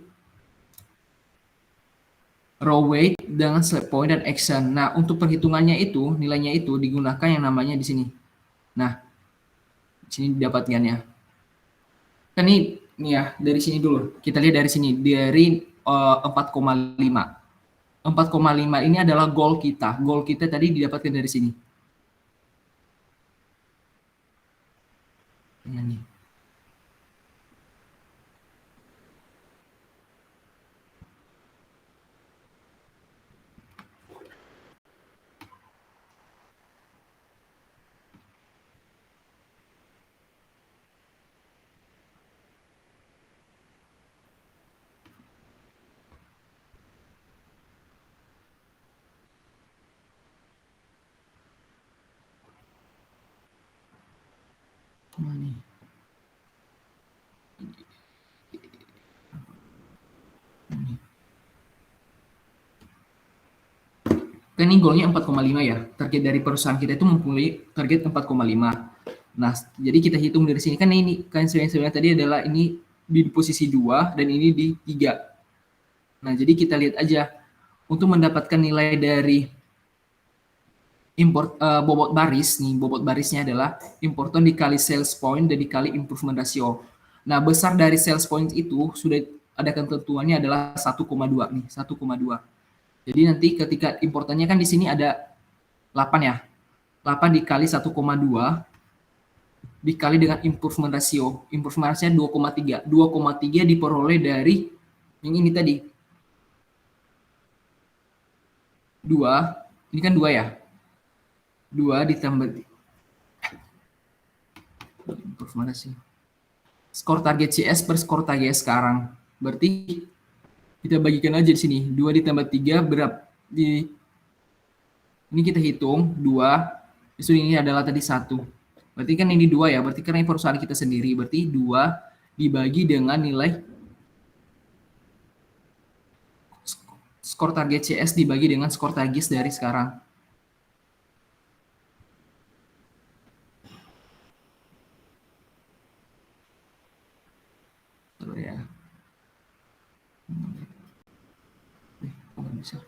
raw weight dengan slab point dan action. Nah, untuk perhitungannya itu, nilainya itu digunakan yang namanya di sini. Nah, di sini didapatkannya. Kan ini ya, dari sini dulu. Kita lihat dari sini. Dari 4,5. 4,5 ini adalah goal kita. Goal kita tadi didapatkan dari sini. Ini. Ini. Kan ini goalnya 4,5 ya. Target dari perusahaan kita itu mempunyai target 4,5. Nah, jadi kita hitung dari sini kan ini kan sebenarnya tadi adalah ini di posisi 2 dan ini di 3. Nah, jadi kita lihat aja untuk mendapatkan nilai dari import bobot baris nih, bobot barisnya adalah importon dikali sales point dan dikali improvement ratio. Nah, besar dari sales point itu sudah ada ketentuannya adalah 1,2 nih, 1,2. Jadi nanti ketika importannya kan di sini ada 8 ya. 8 dikali 1,2 dikali dengan improvement ratio. Improvement ratio 2,3. 2,3 diperoleh dari yang ini tadi. 2, ini kan 2 ya. 2 ditambah improvement ratio. Skor target CS per skor target sekarang. Berarti kita bagikan aja di sini. 2 ditambah 3 berapa? Ini kita hitung 2. Justru ini adalah tadi 1. Berarti kan ini 2 ya. Berarti karena ini perusahaan kita sendiri. Berarti 2 dibagi dengan nilai skor target CS dibagi dengan skor target dari sekarang. Tuh ya. Bisa.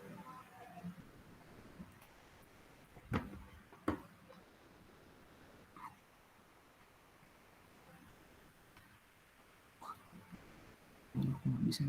Bisa.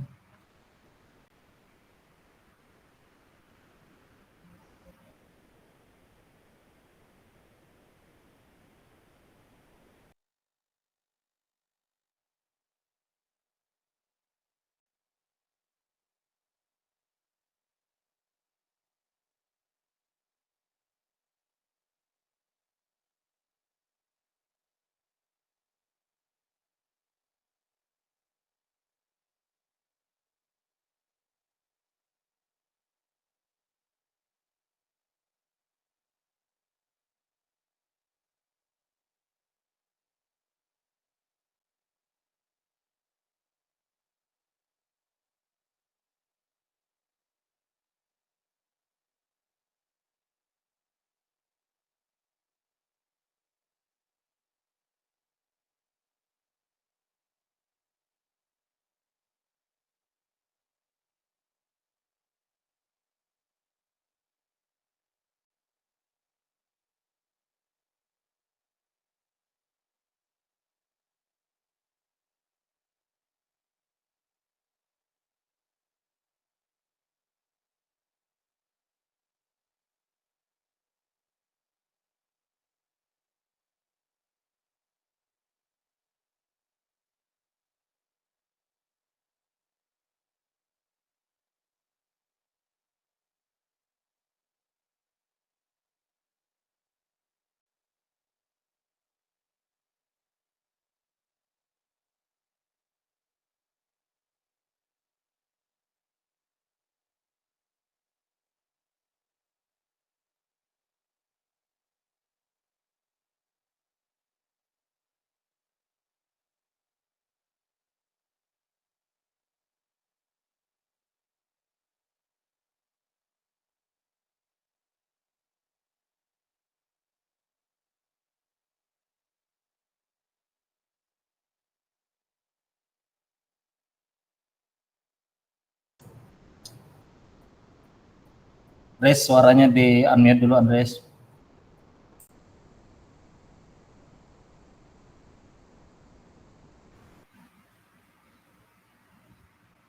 Andres, suaranya di unmute dulu, Andres.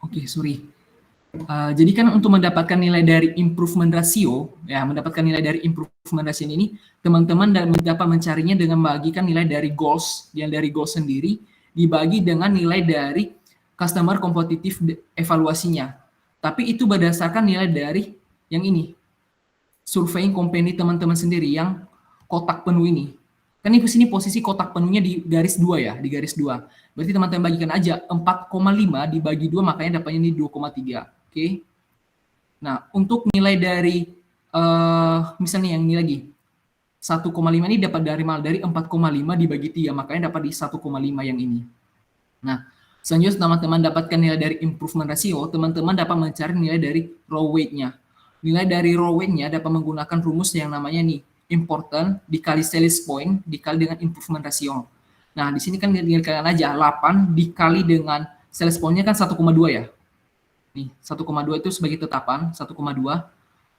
Oke, sorry. Jadi kan untuk mendapatkan nilai dari improvement ratio, ya mendapatkan nilai dari improvement ratio ini, teman-teman dapat mencarinya dengan membagikan nilai dari goals, yang dari goals sendiri, dibagi dengan nilai dari customer competitive evaluasinya. Tapi itu berdasarkan nilai dari yang ini, surveying company teman-teman sendiri, yang kotak penuh ini. Kan ini sini posisi kotak penuhnya di garis 2 ya, di garis 2. Berarti teman-teman bagikan aja 4,5 dibagi 2, makanya dapatnya ini 2,3. Oke. Nah, untuk nilai dari misalnya yang ini lagi 1,5 ini dapat dari 4,5 dibagi 3, makanya dapat di 1,5 yang ini. Nah, selanjutnya teman-teman dapatkan nilai dari improvement ratio, teman-teman dapat mencari nilai dari raw weight-nya. Nilai dari raw weight-nya dapat menggunakan rumus yang namanya nih, important dikali sales point dikali dengan improvement ratio. Nah, di sini kan dikalikan aja 8 dikali dengan sales point-nya kan 1,2 ya. Nih, 1,2 itu sebagai tetapan, 1,2.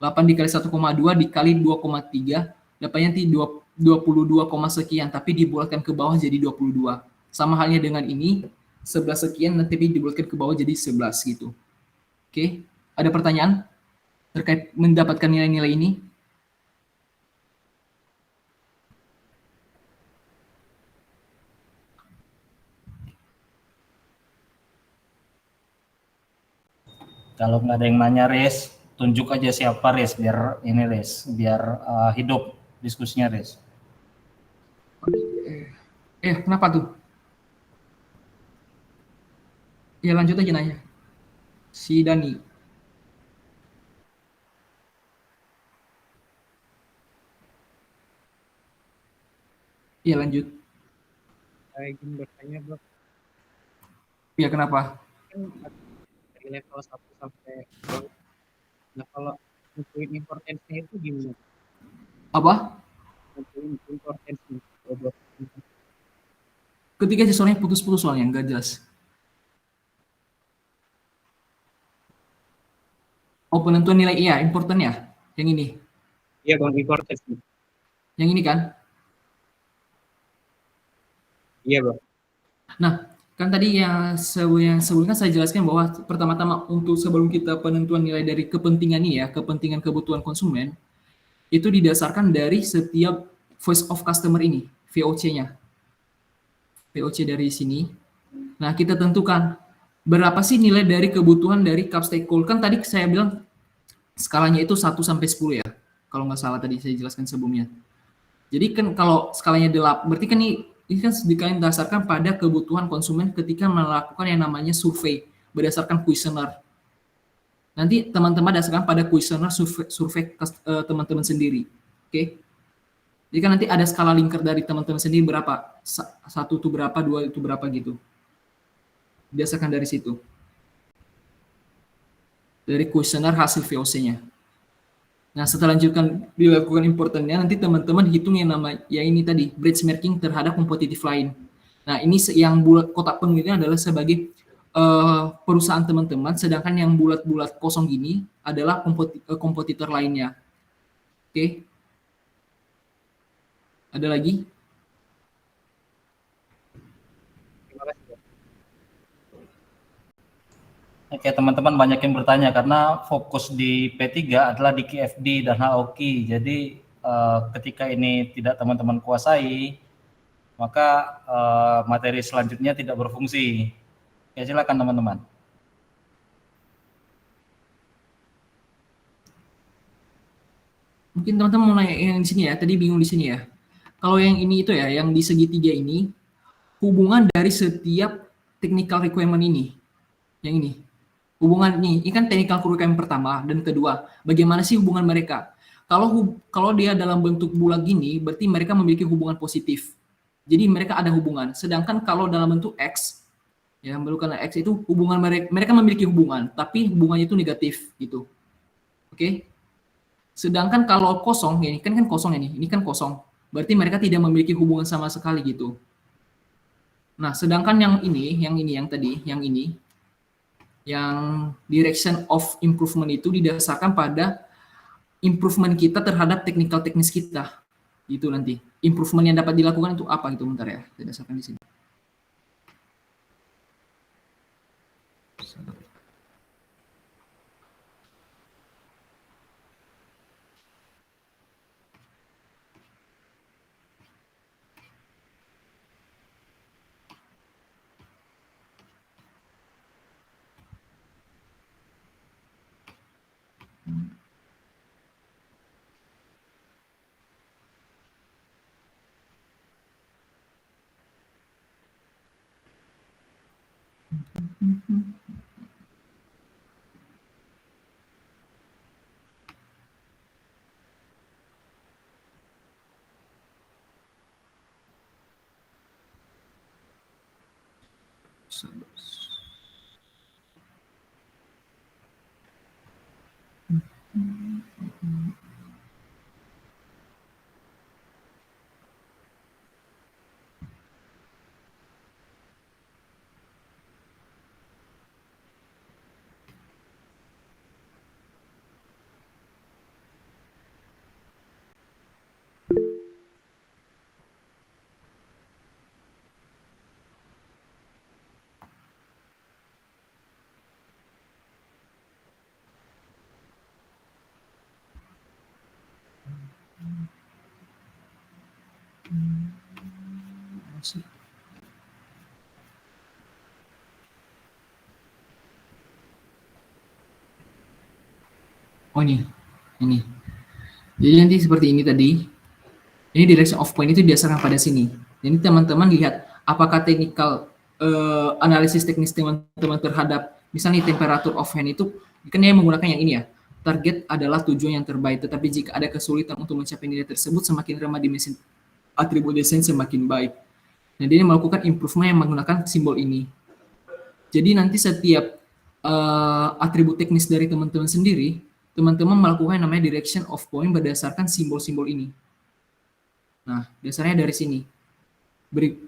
8 dikali 1,2 dikali 2,3, dapatnya nanti 22, sekian, tapi dibulatkan ke bawah jadi 22. Sama halnya dengan ini, 11 sekian, nanti dibulatkan ke bawah jadi 11 gitu. Oke, ada pertanyaan terkait mendapatkan nilai-nilai ini? Kalau nggak ada yang nanya, Res, tunjuk aja siapa, Res, biar ini, Res, biar hidup diskusinya, Res. Kenapa tuh? Ya lanjut aja nanya. Si Dani. Iya lanjut. Saya ingin bertanya, Bro. Iya kenapa? Kan dari level 1 sampai 2. Nah, kalau nentuin importance-nya itu gimana? Apa? Nentuin importance-nya. Kalau buat Ketika suaranya putus-putus soalnya, nggak jelas. Oh, penentuan nilai iya, important ya. Yang ini. iya, Bang, importance. Yang ini kan? Iya, Bang. Nah, kan tadi yang sebelumnya saya jelaskan bahwa pertama-tama untuk sebelum kita penentuan nilai dari kepentingan ini ya, kepentingan kebutuhan konsumen, itu didasarkan dari setiap voice of customer ini, VOC-nya. VOC dari sini. Nah, kita tentukan berapa sih nilai dari kebutuhan dari stakeholder. Kan tadi saya bilang skalanya itu 1 sampai 10 ya. Kalau nggak salah tadi saya jelaskan sebelumnya. Jadi kan kalau skalanya 8, berarti kan ini kan didasarkan pada kebutuhan konsumen ketika melakukan yang namanya survei berdasarkan kuesioner. Nanti teman-teman dasarkan pada kuesioner survei teman-teman sendiri. Oke. Jadi kan nanti ada skala Likert dari teman-teman sendiri berapa, 1 itu berapa, 2 itu berapa gitu. Berdasarkan dari situ. Dari kuesioner hasil VOC-nya. Nah, setelah lanjutkan dilakukan importantnya, nanti teman-teman hitung yang nama ya ini tadi, benchmarking terhadap kompetitif lain. Nah, ini yang bulat kotak penuh ini adalah sebagai perusahaan teman-teman, sedangkan yang bulat-bulat kosong gini adalah kompetitor lainnya. Oke. Ada lagi? Terima kasih, Bang. Oke, teman-teman banyak yang bertanya karena fokus di P3 adalah di KFD dan HOKI. Jadi ketika ini tidak teman-teman kuasai, maka materi selanjutnya tidak berfungsi. Ya, silakan teman-teman. Mungkin teman-teman mau nanya yang di sini ya, tadi bingung di sini ya. Kalau yang ini itu ya, yang di segitiga ini, hubungan dari setiap technical requirement ini, yang ini. Hubungan ini kan technical requirement pertama dan kedua, bagaimana sih hubungan mereka? Kalau dia dalam bentuk bulat gini, berarti mereka memiliki hubungan positif. Jadi mereka ada hubungan. Sedangkan kalau dalam bentuk X, ya bentukan X itu hubungan mereka memiliki hubungan, tapi hubungannya itu negatif gitu. Oke? Sedangkan kalau kosong, ini kan kosong ini kan kosong. Berarti mereka tidak memiliki hubungan sama sekali gitu. Nah, sedangkan yang tadi, yang direction of improvement itu didasarkan pada improvement kita terhadap technical teknis kita. Itu nanti. Improvement yang dapat dilakukan itu apa gitu, bentar ya. Didasarkan di sini. Oh ini. Jadi nanti seperti ini tadi. Ini direction of point itu didasarkan pada sini. Jadi teman-teman lihat apakah technical analisis teknis teman-teman terhadap misalnya temperature of hand itu kan dia menggunakan yang ini ya. Target adalah tujuan yang terbaik, tetapi jika ada kesulitan untuk mencapai nilai tersebut, semakin ramah dimensi atribut desain semakin baik. Nah, dia melakukan improvement yang menggunakan simbol ini. Jadi nanti setiap atribut teknis dari teman-teman sendiri, teman-teman melakukan yang namanya direction of point berdasarkan simbol-simbol ini. Nah, dasarnya dari sini.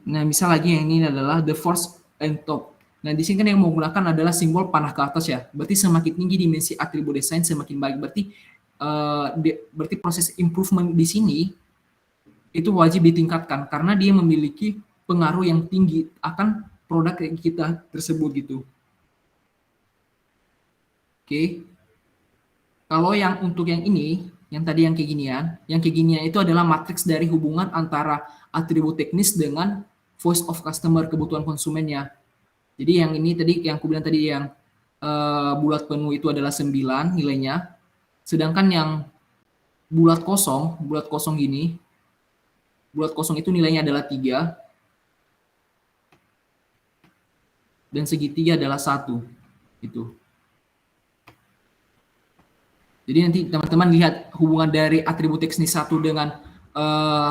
Nah, misal lagi yang ini adalah the force and top. Nah, di sini kan yang menggunakan adalah simbol panah ke atas ya. Berarti semakin tinggi dimensi atribut desain semakin baik. Berarti proses improvement di sini itu wajib ditingkatkan karena dia memiliki pengaruh yang tinggi akan produk yang kita tersebut gitu. Oke. Kalau yang untuk yang ini, yang tadi yang kayak ginian itu adalah matriks dari hubungan antara atribut teknis dengan voice of customer, kebutuhan konsumennya. Jadi yang ini tadi, yang aku bilang tadi yang bulat penuh itu adalah 9 nilainya, sedangkan yang bulat kosong gini, bulat kosong itu nilainya adalah 3, dan segitiga adalah 1, itu. Jadi nanti teman-teman lihat hubungan dari atribut teknis 1 dengan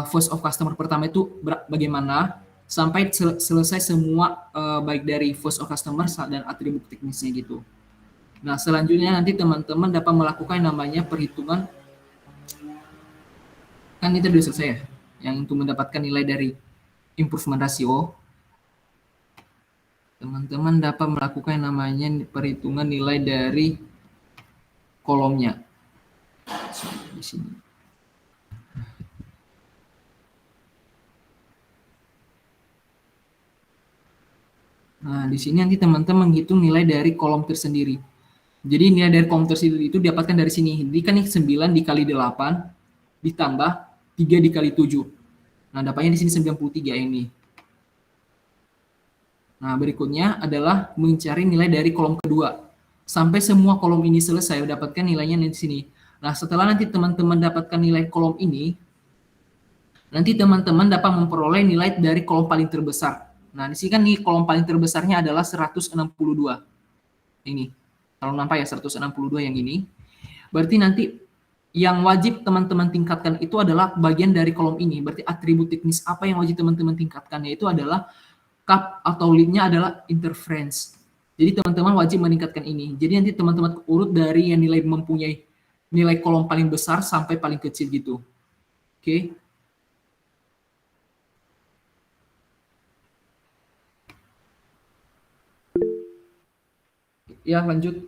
voice of customer pertama itu bagaimana, sampai selesai semua baik dari voice of customer dan atribut teknisnya gitu. Nah, selanjutnya nanti teman-teman dapat melakukan namanya perhitungan, kan ini tadi sudah selesai ya, yang untuk mendapatkan nilai dari improvement ratio. Teman-teman dapat melakukan namanya perhitungan nilai dari kolomnya. Di sini. Nah, di sini nanti teman-teman menghitung nilai dari kolom tersendiri. Jadi nilai dari kolom tersendiri itu didapatkan dari sini. Jadi kan ini 9 dikali 8 ditambah 3 dikali 7. Nah, dapatnya di sini 93 ini. Nah, berikutnya adalah mencari nilai dari kolom kedua. Sampai semua kolom ini selesai, dapatkan nilainya di sini. Nah, setelah nanti teman-teman dapatkan nilai kolom ini, nanti teman-teman dapat memperoleh nilai dari kolom paling terbesar. Nah, di sini kan nih kolom paling terbesarnya adalah 162. Ini. Kalau nampak ya 162 yang ini. Berarti nanti yang wajib teman-teman tingkatkan itu adalah bagian dari kolom ini. Berarti atribut teknis apa yang wajib teman-teman tingkatkan, yaitu adalah cup atau lead-nya adalah interference. Jadi teman-teman wajib meningkatkan ini. Jadi nanti teman-teman urut dari yang nilai mempunyai nilai kolom paling besar sampai paling kecil gitu. Oke. Ya, lanjut.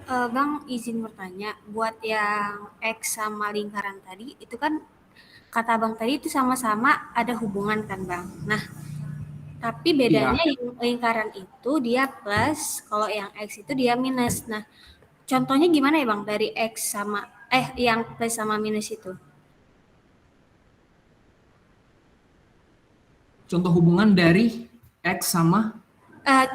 Bang, izin bertanya, buat yang X sama lingkaran tadi, itu kan kata Bang tadi itu sama-sama ada hubungan kan Bang? Nah, tapi bedanya yang lingkaran itu dia plus, kalau yang X itu dia minus. Nah, contohnya gimana ya Bang dari X sama, yang plus sama minus itu? Contoh hubungan dari X sama?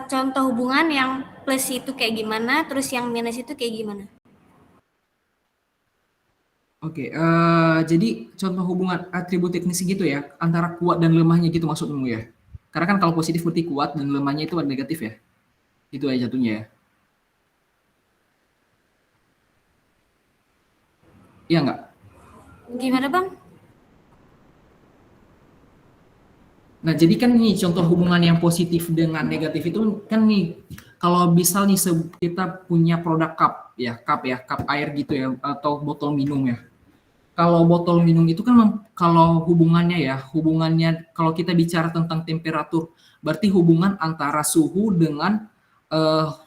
Contoh hubungan yang plus itu kayak gimana, terus yang minus itu kayak gimana? Oke, jadi contoh hubungan atribut teknis gitu ya, antara kuat dan lemahnya gitu maksudmu ya? Karena kan kalau positif berarti kuat dan lemahnya itu ada negatif ya? Itu aja jatuhnya ya? Iya nggak? Gimana Bang? Nah, jadi kan nih contoh hubungan yang positif dengan negatif itu kan nih kalau misal nih kita punya produk cup air gitu ya atau botol minum ya. Kalau botol minum itu kan kalau hubungannya kalau kita bicara tentang temperatur, berarti hubungan antara suhu dengan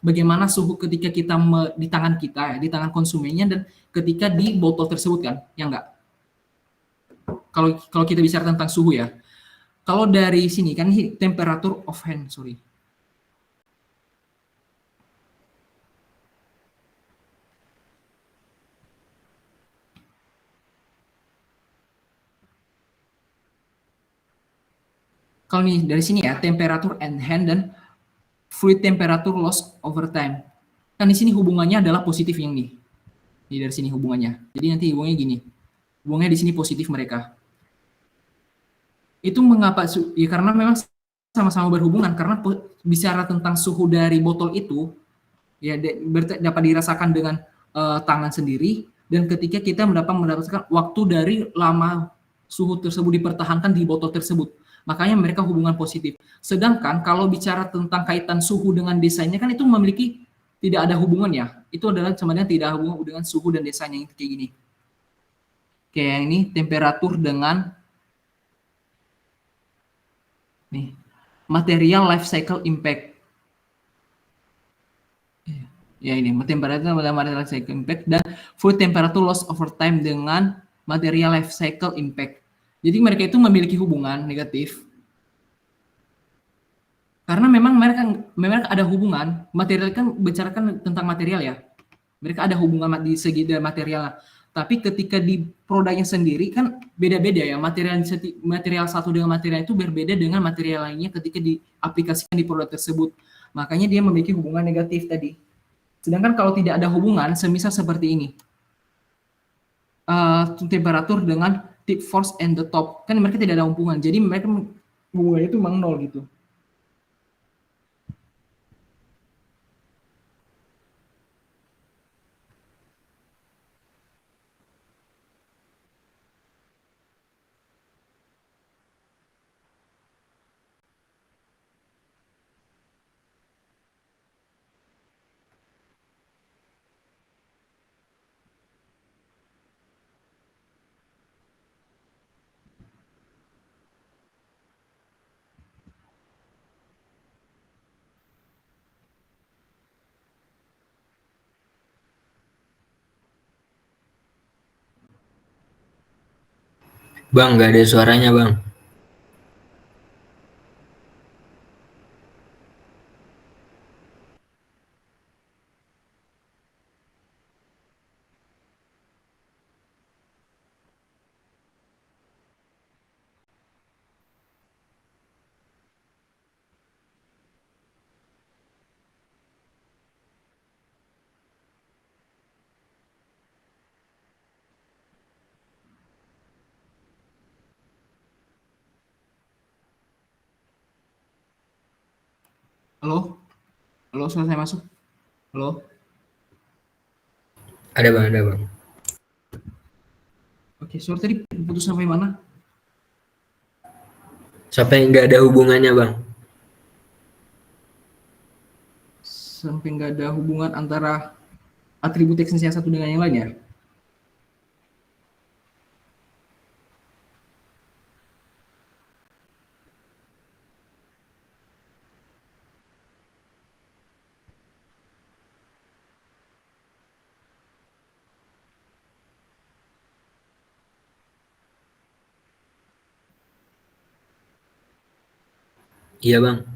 bagaimana suhu ketika kita di tangan kita ya, di tangan konsumennya dan ketika di botol tersebut kan, ya enggak? Kalau kalau kita bicara tentang suhu ya. Kalau dari sini kan temperatur of hand, sorry. Kalau nih dari sini ya, temperatur and hand dan fluid temperature loss over time. Kan di sini hubungannya adalah positif yang nih. Ini dari sini hubungannya. Jadi nanti hubungannya gini. Hubungannya di sini positif mereka. Itu mengapa? Ya karena memang sama-sama berhubungan karena bicara tentang suhu dari botol itu ya dapat dirasakan dengan tangan sendiri dan ketika kita mendapatkan waktu dari lama suhu tersebut dipertahankan di botol tersebut. Makanya mereka hubungan positif. Sedangkan kalau bicara tentang kaitan suhu dengan desainnya kan itu memiliki tidak ada hubungannya. Itu adalah sebenarnya tidak ada hubungan dengan suhu dan desainnya kayak gini. Kayak yang ini temperatur dengan nih material life cycle impact. Ya ini temperatur material life cycle impact dan fluid temperature loss over time dengan material life cycle impact. Jadi mereka itu memiliki hubungan negatif karena memang mereka ada hubungan material kan bicarakan tentang material ya. Mereka ada hubungan di segi material. Tapi ketika di produknya sendiri kan beda-beda ya material satu dengan material itu berbeda dengan material lainnya ketika diaplikasikan di produk tersebut. Makanya dia memiliki hubungan negatif tadi. Sedangkan kalau tidak ada hubungan, semisal seperti ini, temperatur dengan tip force and the top, kan mereka tidak ada hubungan. Jadi mereka hubungannya itu memang nol gitu. Bang, nggak ada suaranya, Bang. Halo? Halo, suara saya masuk? Halo? Ada, Bang, ada, Bang. Oke, suara tadi putus sampai mana? Sampai nggak ada hubungannya, Bang. Sampai nggak ada hubungan antara atribut teknis yang satu dengan yang lain ya? Iya, Bang.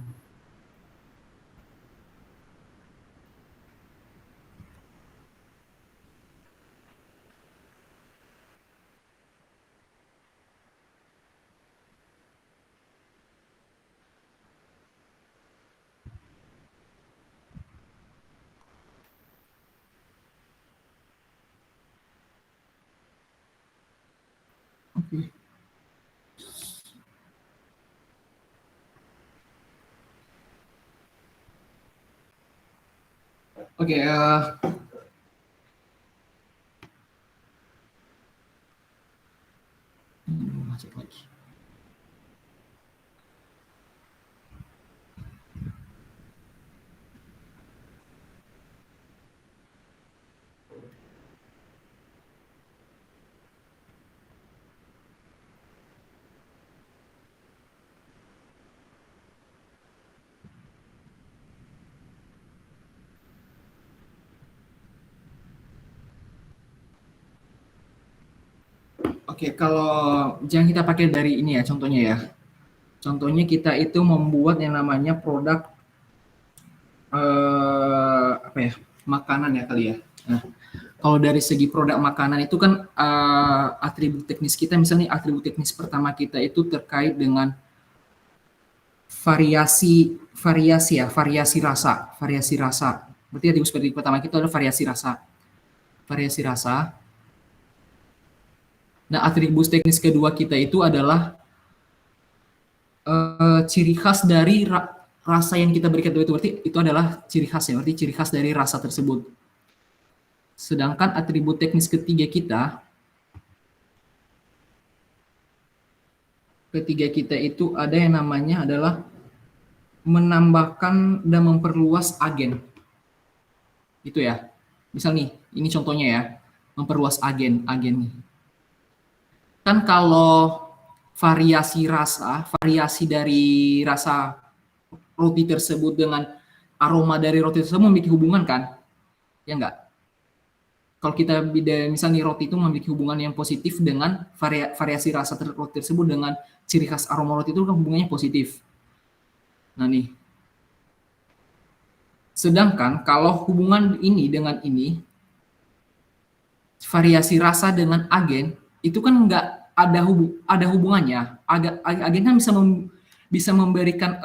Oke. Oke, masuk lagi. Oke, kalau jangan kita pakai dari ini ya, contohnya ya. Contohnya kita itu membuat yang namanya produk apa ya, makanan ya kali ya. Nah, kalau dari segi produk makanan itu kan atribut teknis kita, misalnya atribut teknis pertama kita itu terkait dengan variasi rasa. Berarti atribut pertama kita adalah variasi rasa. Nah, atribut teknis kedua kita itu adalah ciri khas dari rasa yang kita berikan itu, berarti itu adalah ciri khas ya, berarti ciri khas dari rasa tersebut. Sedangkan atribut teknis ketiga kita itu ada yang namanya adalah menambahkan dan memperluas agen. Gitu ya. Misal nih, ini contohnya ya, memperluas agen nih. Kan kalau variasi dari rasa roti tersebut dengan aroma dari roti tersebut memiliki hubungan kan? Ya enggak? Kalau kita misalnya roti itu memiliki hubungan yang positif dengan variasi rasa roti tersebut dengan ciri khas aroma roti itu kan hubungannya positif. Nah nih. Sedangkan kalau hubungan ini dengan ini, variasi rasa dengan agen, itu kan enggak ada hubungannya. Agen kan bisa memberikan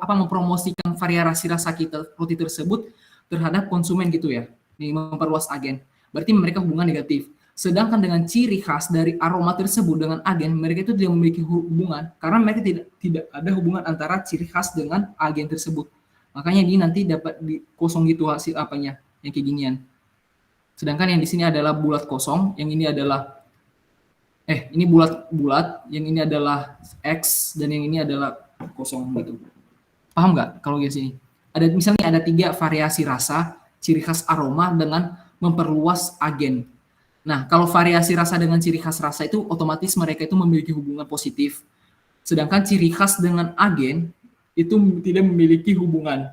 mempromosikan variasi rasa kita roti tersebut terhadap konsumen gitu ya. Nih memperluas agen. Berarti mereka hubungan negatif. Sedangkan dengan ciri khas dari aroma tersebut dengan agen, mereka itu tidak memiliki hubungan karena mereka tidak ada hubungan antara ciri khas dengan agen tersebut. Makanya ini nanti dapat kosong gitu hasil apanya, yang kayak ginian. Sedangkan yang di sini adalah bulat kosong, yang ini adalah ini bulat, yang ini adalah X dan yang ini adalah kosong gitu. Paham nggak kalau di sini? Ada misalnya ada 3 variasi rasa, ciri khas aroma dengan memperluas agen. Nah, kalau variasi rasa dengan ciri khas rasa itu otomatis mereka itu memiliki hubungan positif. Sedangkan ciri khas dengan agen itu tidak memiliki hubungan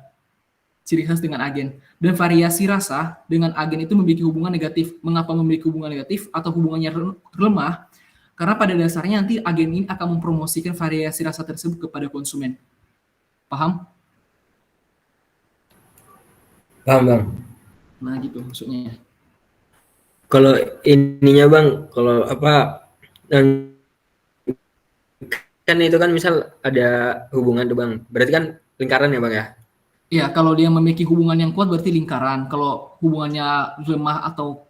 ciri khas dengan agen. Dan variasi rasa dengan agen itu memiliki hubungan negatif. Mengapa memiliki hubungan negatif atau hubungannya lemah? Karena pada dasarnya nanti agen ini akan mempromosikan variasi rasa tersebut kepada konsumen. Paham? Paham, Bang. Nah, gitu maksudnya. Kalau ininya Bang, kalau kan itu kan misal ada hubungan tuh Bang. Berarti kan lingkaran ya Bang ya? Iya, kalau dia memiliki hubungan yang kuat berarti lingkaran. Kalau hubungannya lemah atau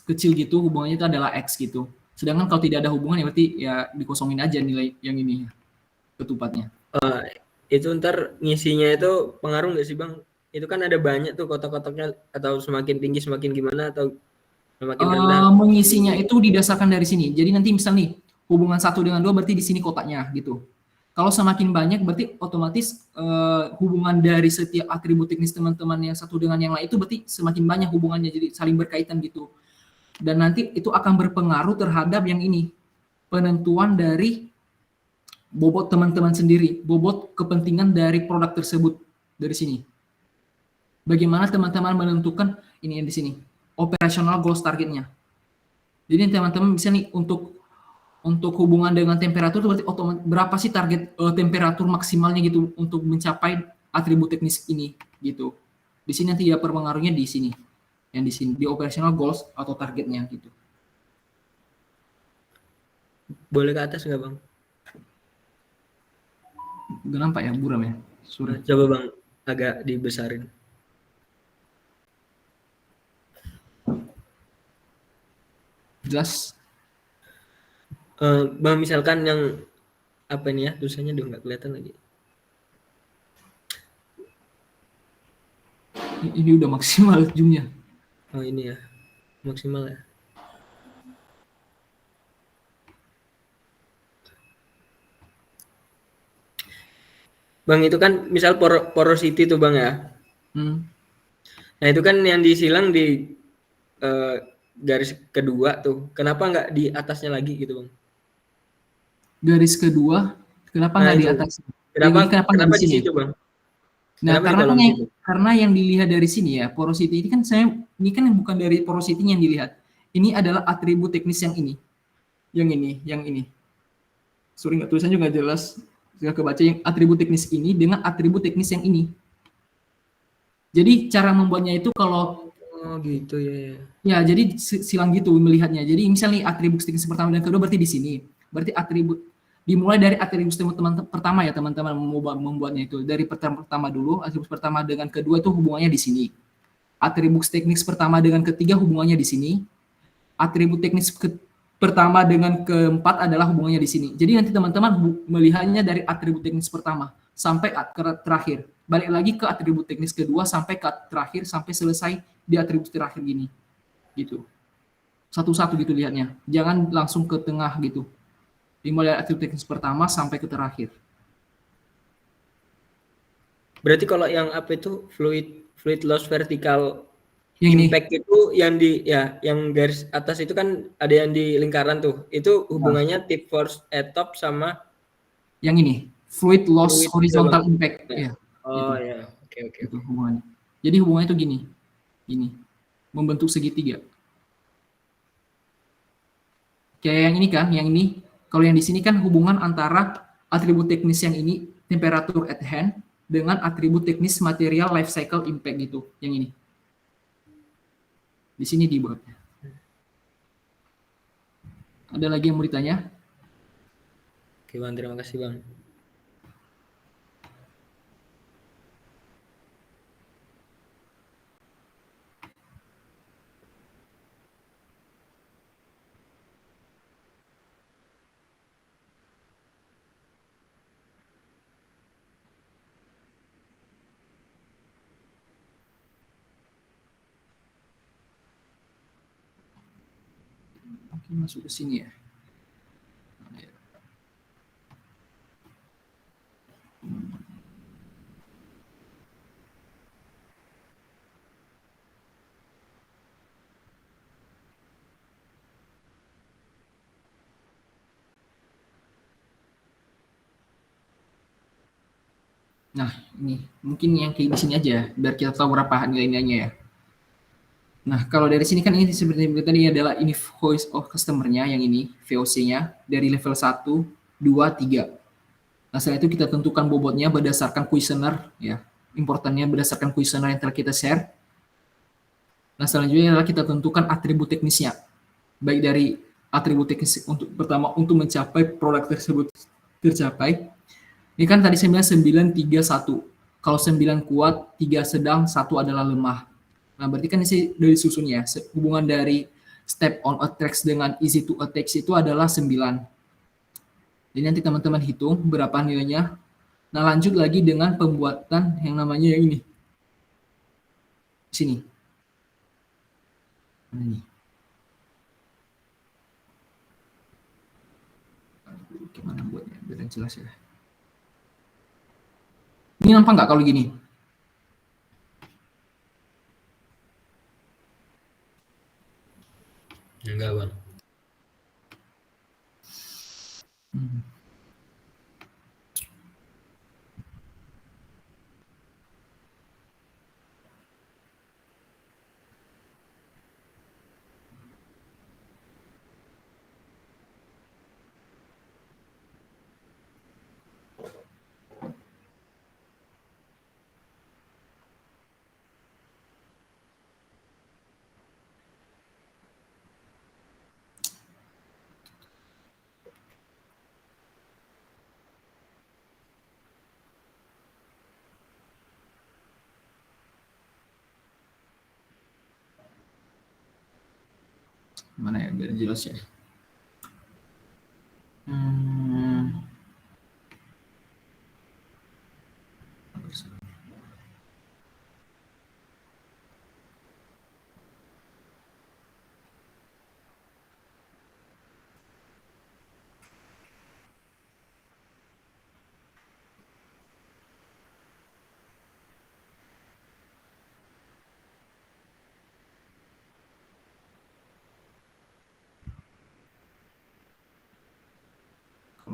kecil gitu, hubungannya itu adalah X gitu. Sedangkan kalau tidak ada hubungan ya berarti ya dikosongin aja nilai yang ini ketupatnya. Itu ntar ngisinya itu pengaruh nggak sih Bang? Itu kan ada banyak tuh kotak-kotaknya, atau semakin tinggi semakin gimana, atau semakin rendah? Mengisinya itu didasarkan dari sini. Jadi nanti misal nih hubungan 1 dengan 2 berarti di sini kotaknya gitu. Kalau semakin banyak berarti otomatis hubungan dari setiap atribut teknis teman-teman yang satu dengan yang lain itu berarti semakin banyak hubungannya, jadi saling berkaitan gitu. Dan nanti itu akan berpengaruh terhadap yang ini, penentuan dari bobot teman-teman sendiri, bobot kepentingan dari produk tersebut dari sini. Bagaimana teman-teman menentukan ini yang di sini, operational goals targetnya. Jadi teman-teman bisa nih untuk hubungan dengan temperatur berarti berapa sih target temperatur maksimalnya gitu untuk mencapai atribut teknis ini gitu. Di sini nanti ya berpengaruhnya di sini. Yang di sini di operational goals atau targetnya gitu. Boleh ke atas nggak Bang? Gak nampak ya, buram ya? Sorry. Coba Bang agak dibesarin. Jelas? Bang, misalkan yang apa nih ya, tulisannya udah nggak kelihatan lagi. Ini udah maksimal zoomnya. Oh ini ya, maksimal ya. Bang, itu kan misal porosity tuh Bang ya. Hmm. Nah itu kan yang disilang di garis kedua tuh. Kenapa nggak di atasnya lagi gitu Bang? Garis kedua, kenapa Nah nggak di itu, atas? Yang kenapa ini kenapa nggak kenapa di di sini? situ Bang? Nah, Kenapa di dalam situ? karena yang dilihat dari sini ya, porosity ini kan ini kan bukan dari porosity yang dilihat. Ini adalah atribut teknis yang ini. Yang ini. Sorry nggak tulisannya nggak jelas. Nggak kebaca yang atribut teknis ini dengan atribut teknis yang ini. Jadi cara membuatnya itu kalau Oh gitu ya. ya jadi silang gitu melihatnya. Jadi misalnya atribut teknis pertama dan kedua berarti di sini. Berarti atribut dimulai dari atribut teman-teman pertama ya teman-teman membuatnya itu dari pertama dulu atribut pertama dengan kedua itu hubungannya di sini. Atribut teknis pertama dengan ketiga hubungannya di sini. Atribut teknis pertama dengan keempat adalah hubungannya di sini. Jadi nanti teman-teman melihatnya dari atribut teknis pertama sampai ke terakhir. Balik lagi ke atribut teknis kedua sampai ke terakhir sampai selesai di atribut terakhir gini. Gitu. Satu-satu gitu lihatnya. Jangan langsung ke tengah gitu. Dimulai dari atribut teknis pertama sampai ke terakhir. Berarti kalau yang apa itu fluid loss vertical Yang ini. impact itu yang yang garis atas itu kan ada yang di lingkaran tuh. Itu hubungannya tip force at top sama Yang ini. Fluid loss fluid horizontal impact. ya. Ya, Oh itu. ya, oke. Itu hubungannya. Jadi hubungannya itu gini. Ini. Membentuk segitiga. Kayak yang ini kan, yang ini. Kalau yang di sini kan hubungan antara atribut teknis yang ini, temperature at hand, dengan atribut teknis material life cycle impact gitu. Yang ini. Di sini dibuatnya. Ada lagi yang mau ditanya? Oke Bang, terima kasih Bang. Oke, masuk ke sini ya. Nah, ini mungkin yang kayak di sini aja, biar kita tahu berapa nilai-nilainya ya. Nah, kalau dari sini kan ini seperti tadi adalah ini voice of customer-nya, yang ini VOC-nya dari level 1, 2, 3. Nah, setelah itu kita tentukan bobotnya berdasarkan kuesioner ya. Importannya berdasarkan kuesioner yang telah kita share. Nah, selanjutnya adalah kita tentukan atribut teknisnya. Baik dari atribut teknis untuk pertama untuk mencapai produk tersebut tercapai. Ini kan tadi saya bilang 9, 3, 1. Kalau 9 kuat, 3 sedang, 1 adalah lemah. Nah, berarti kan ini dari susunnya. Hubungan dari step on attacks dengan easy to attacks itu adalah 9. Jadi nanti teman-teman hitung berapa nilainya. Nah, lanjut lagi dengan pembuatan yang namanya yang ini. Sini. Mana nih? Gimana buatnya? Biar jelas ya. Ini nampak nggak kalau gini? Enggak Bang. Mana ya biar jelas ya.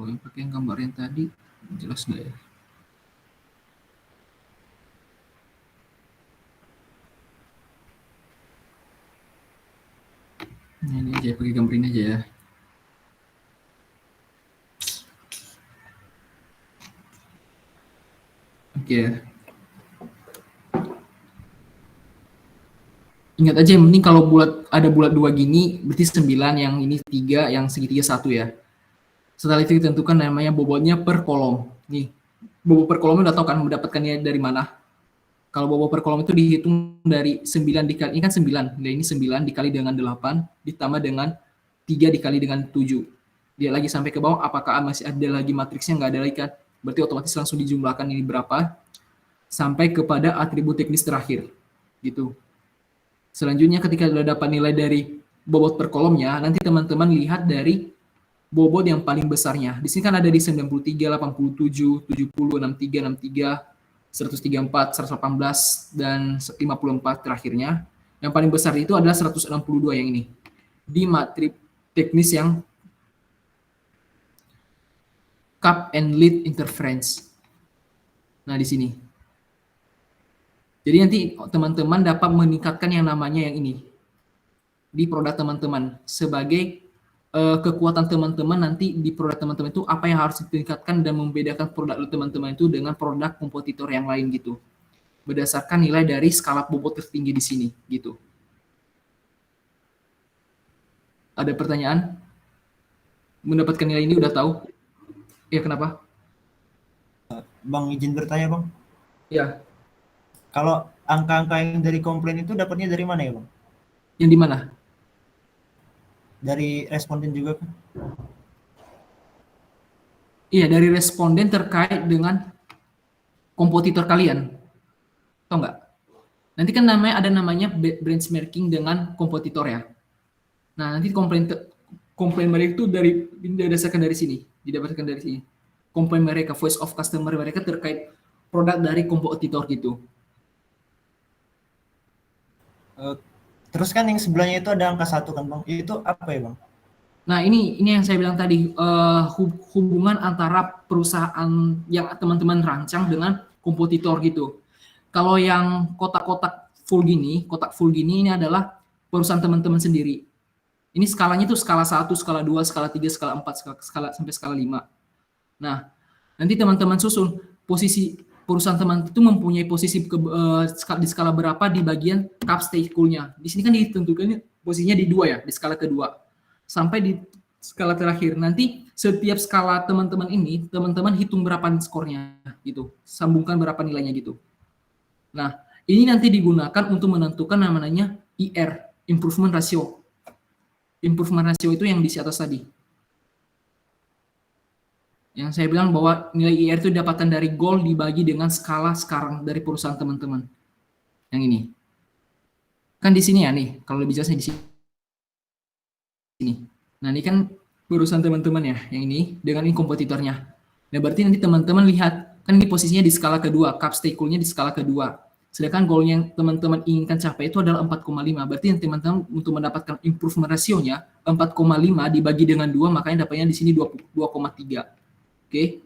Kalau yang pakai gambar yang tadi, jelas nggak ya? Nah, ini aja, pakai gambar ini aja ya. Oke. Ingat aja, yang penting kalau ada bulat 2 gini, berarti 9, yang ini 3, yang segitiga 1 ya. Setelah itu ditentukan namanya bobotnya per kolom. Nih, bobot per kolomnya udah tahu kan mendapatkannya dari mana. Kalau bobot per kolom itu dihitung dari 9 dikali, ini kan 9, nilai ini 9 dikali dengan 8, ditambah dengan 3 dikali dengan 7. Dia lagi sampai ke bawah, apakah masih ada lagi matriksnya? Nggak ada lagi kan. Berarti otomatis langsung dijumlahkan ini berapa, sampai kepada atribut teknis terakhir. Gitu. Selanjutnya ketika sudah dapat nilai dari bobot per kolomnya, nanti teman-teman lihat dari bobot yang paling besarnya. Di sini kan ada di 93, 87, 70, 63, 63, 134, 118, dan 54 terakhirnya. Yang paling besar itu adalah 162 yang ini. Di matriks teknis yang cup and lid interference. Nah, di sini. Jadi nanti teman-teman dapat meningkatkan yang namanya yang ini di produk teman-teman sebagai kekuatan teman-teman nanti di produk teman-teman itu apa yang harus ditingkatkan dan membedakan produk teman-teman itu dengan produk kompetitor yang lain gitu. Berdasarkan nilai dari skala bobot tertinggi di sini gitu. Ada pertanyaan? Mendapatkan nilai ini udah tahu? Ya, kenapa? Bang, izin bertanya, Bang. Ya, Kalau angka-angka yang dari komplain itu dapatnya dari mana ya, Bang? yang di mana? Dari responden juga kan? Iya, dari responden terkait dengan kompetitor kalian. Tahu nggak? Nanti kan ada namanya benchmarking dengan kompetitor ya. Nah, nanti komplain mereka itu didasarkan dari sini, didapatkan dari sini. Komplain mereka, voice of customer mereka terkait produk dari kompetitor gitu. Terus kan yang sebelahnya itu ada angka 1 kan, Bang? Itu apa ya, Bang? Nah, ini yang saya bilang tadi, hubungan antara perusahaan yang teman-teman rancang dengan kompetitor gitu. Kalau yang kotak-kotak full gini, kotak full gini ini adalah perusahaan teman-teman sendiri. Ini skalanya tuh skala 1, skala 2, skala 3, skala 4, skala sampai skala 5. Nah, nanti teman-teman susun posisi perusahaan teman itu mempunyai posisi di skala berapa di bagian capstable-nya. Di sini kan ditentukan posisinya di 2 ya, di skala kedua. Sampai di skala terakhir. Nanti setiap skala teman-teman ini, teman-teman hitung berapa skornya gitu. Sambungkan berapa nilainya gitu. Nah, ini nanti digunakan untuk menentukan namanya IR, improvement ratio. Improvement ratio itu yang di atas tadi. Yang saya bilang bahwa nilai IR itu didapatkan dari goal dibagi dengan skala sekarang dari perusahaan teman-teman. Yang ini. Kan di sini ya nih, kalau lebih jelasnya di sini. Nah, ini kan perusahaan teman-teman ya, yang ini dengan ini kompetitornya. Nah, berarti nanti teman-teman lihat, kan ini posisinya di skala kedua, capstable-nya di skala kedua. Sedangkan goal yang teman-teman inginkan capai itu adalah 4,5. Berarti yang teman-teman untuk mendapatkan improvement ratio-nya 4,5 dibagi dengan 2, makanya dapatnya di sini 2,3. Oke.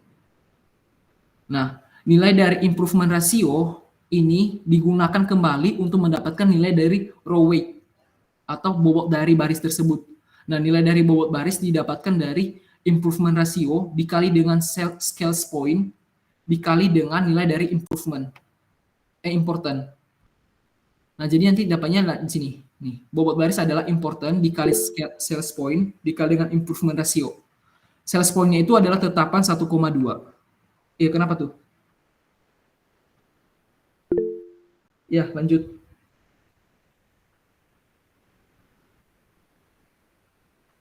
Nah, nilai dari improvement ratio ini digunakan kembali untuk mendapatkan nilai dari row weight atau bobot dari baris tersebut. Nah, nilai dari bobot baris didapatkan dari improvement ratio dikali dengan scales point dikali dengan nilai dari important. Nah, jadi nanti dapatnya di sini. Nih, bobot baris adalah important dikali sales point dikali dengan improvement ratio. Sales point-nya itu adalah tetapan 1,2. Iya, kenapa tuh? Ya, lanjut.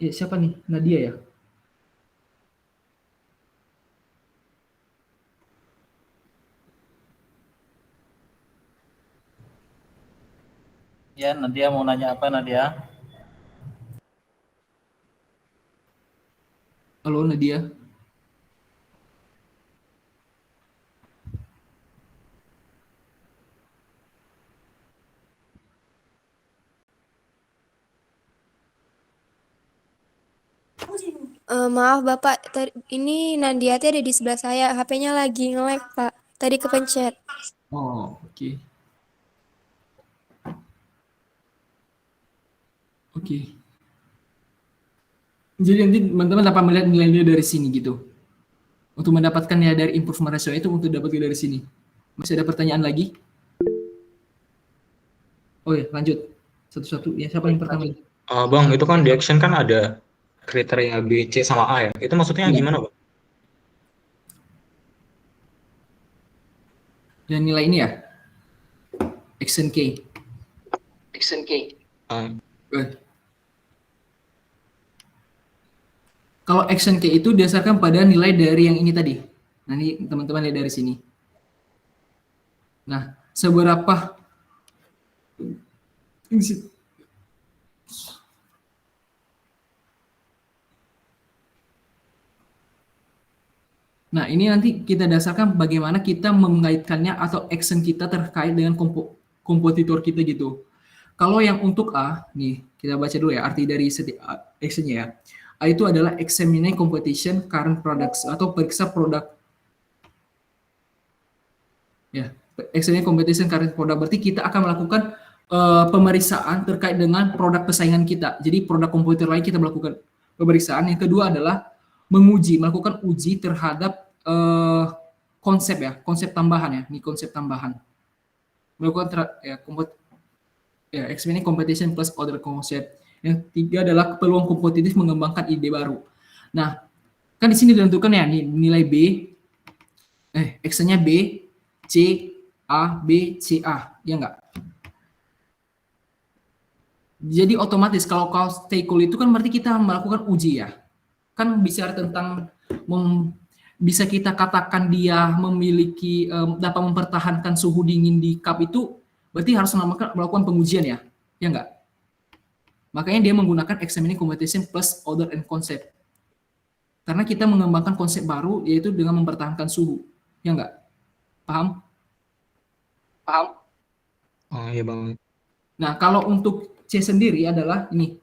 Ya, siapa nih? Nadia ya? Ya, Nadia mau nanya apa, Nadia? Halo, Nadia. Maaf Bapak, ini Nandiati ada di sebelah saya. HP-nya lagi nge-lag Pak. Tadi kepencet. Oh, oke. Oke. Jadi nanti teman-teman dapat melihat nilai-nilai dari sini gitu. Untuk mendapatkan nilai dari improvement ratio itu untuk dapatkan dari sini. Masih ada pertanyaan lagi? Oh ya, lanjut. Satu-satu. Ya, siapa yang pertama? Bang, itu kan di action kan ada kriteria B, C, sama A ya. Itu maksudnya Iya. gimana, Bang? Dan nilai ini ya? Action K. Ah, Kalau action K itu didasarkan pada nilai dari yang ini tadi. Nah, ini teman-teman lihat dari sini. Nah, seberapa Nah, ini nanti kita dasarkan bagaimana kita mengaitkannya atau action kita terkait dengan kompetitor kita gitu. Kalau yang untuk A, nih kita baca dulu ya arti dari setiap actionnya ya. A itu adalah examine competition current products atau periksa produk. Ya, examine competition current product berarti kita akan melakukan pemeriksaan terkait dengan produk pesaingan kita. Jadi produk kompetitor lain kita melakukan pemeriksaan. Yang kedua adalah melakukan uji terhadap konsep tambahan ya, ini konsep tambahan. Melakukan explaining competition plus other concept. Yang tiga adalah peluang kompetitif mengembangkan ide baru. Nah, kan di sini ditentukan ya nih nilai B, X-nya B, C, A, B, C, A, ya enggak? Jadi otomatis kalau stay cool itu kan berarti kita melakukan uji ya. Kan bicara tentang bisa kita katakan dia memiliki dapat mempertahankan suhu dingin di cup itu berarti harus melakukan pengujian ya. Ya enggak? Makanya dia menggunakan examining competition plus order and concept. Karena kita mengembangkan konsep baru yaitu dengan mempertahankan suhu. Ya enggak? Paham? oh iya, Bang. Nah, kalau untuk C sendiri adalah ini.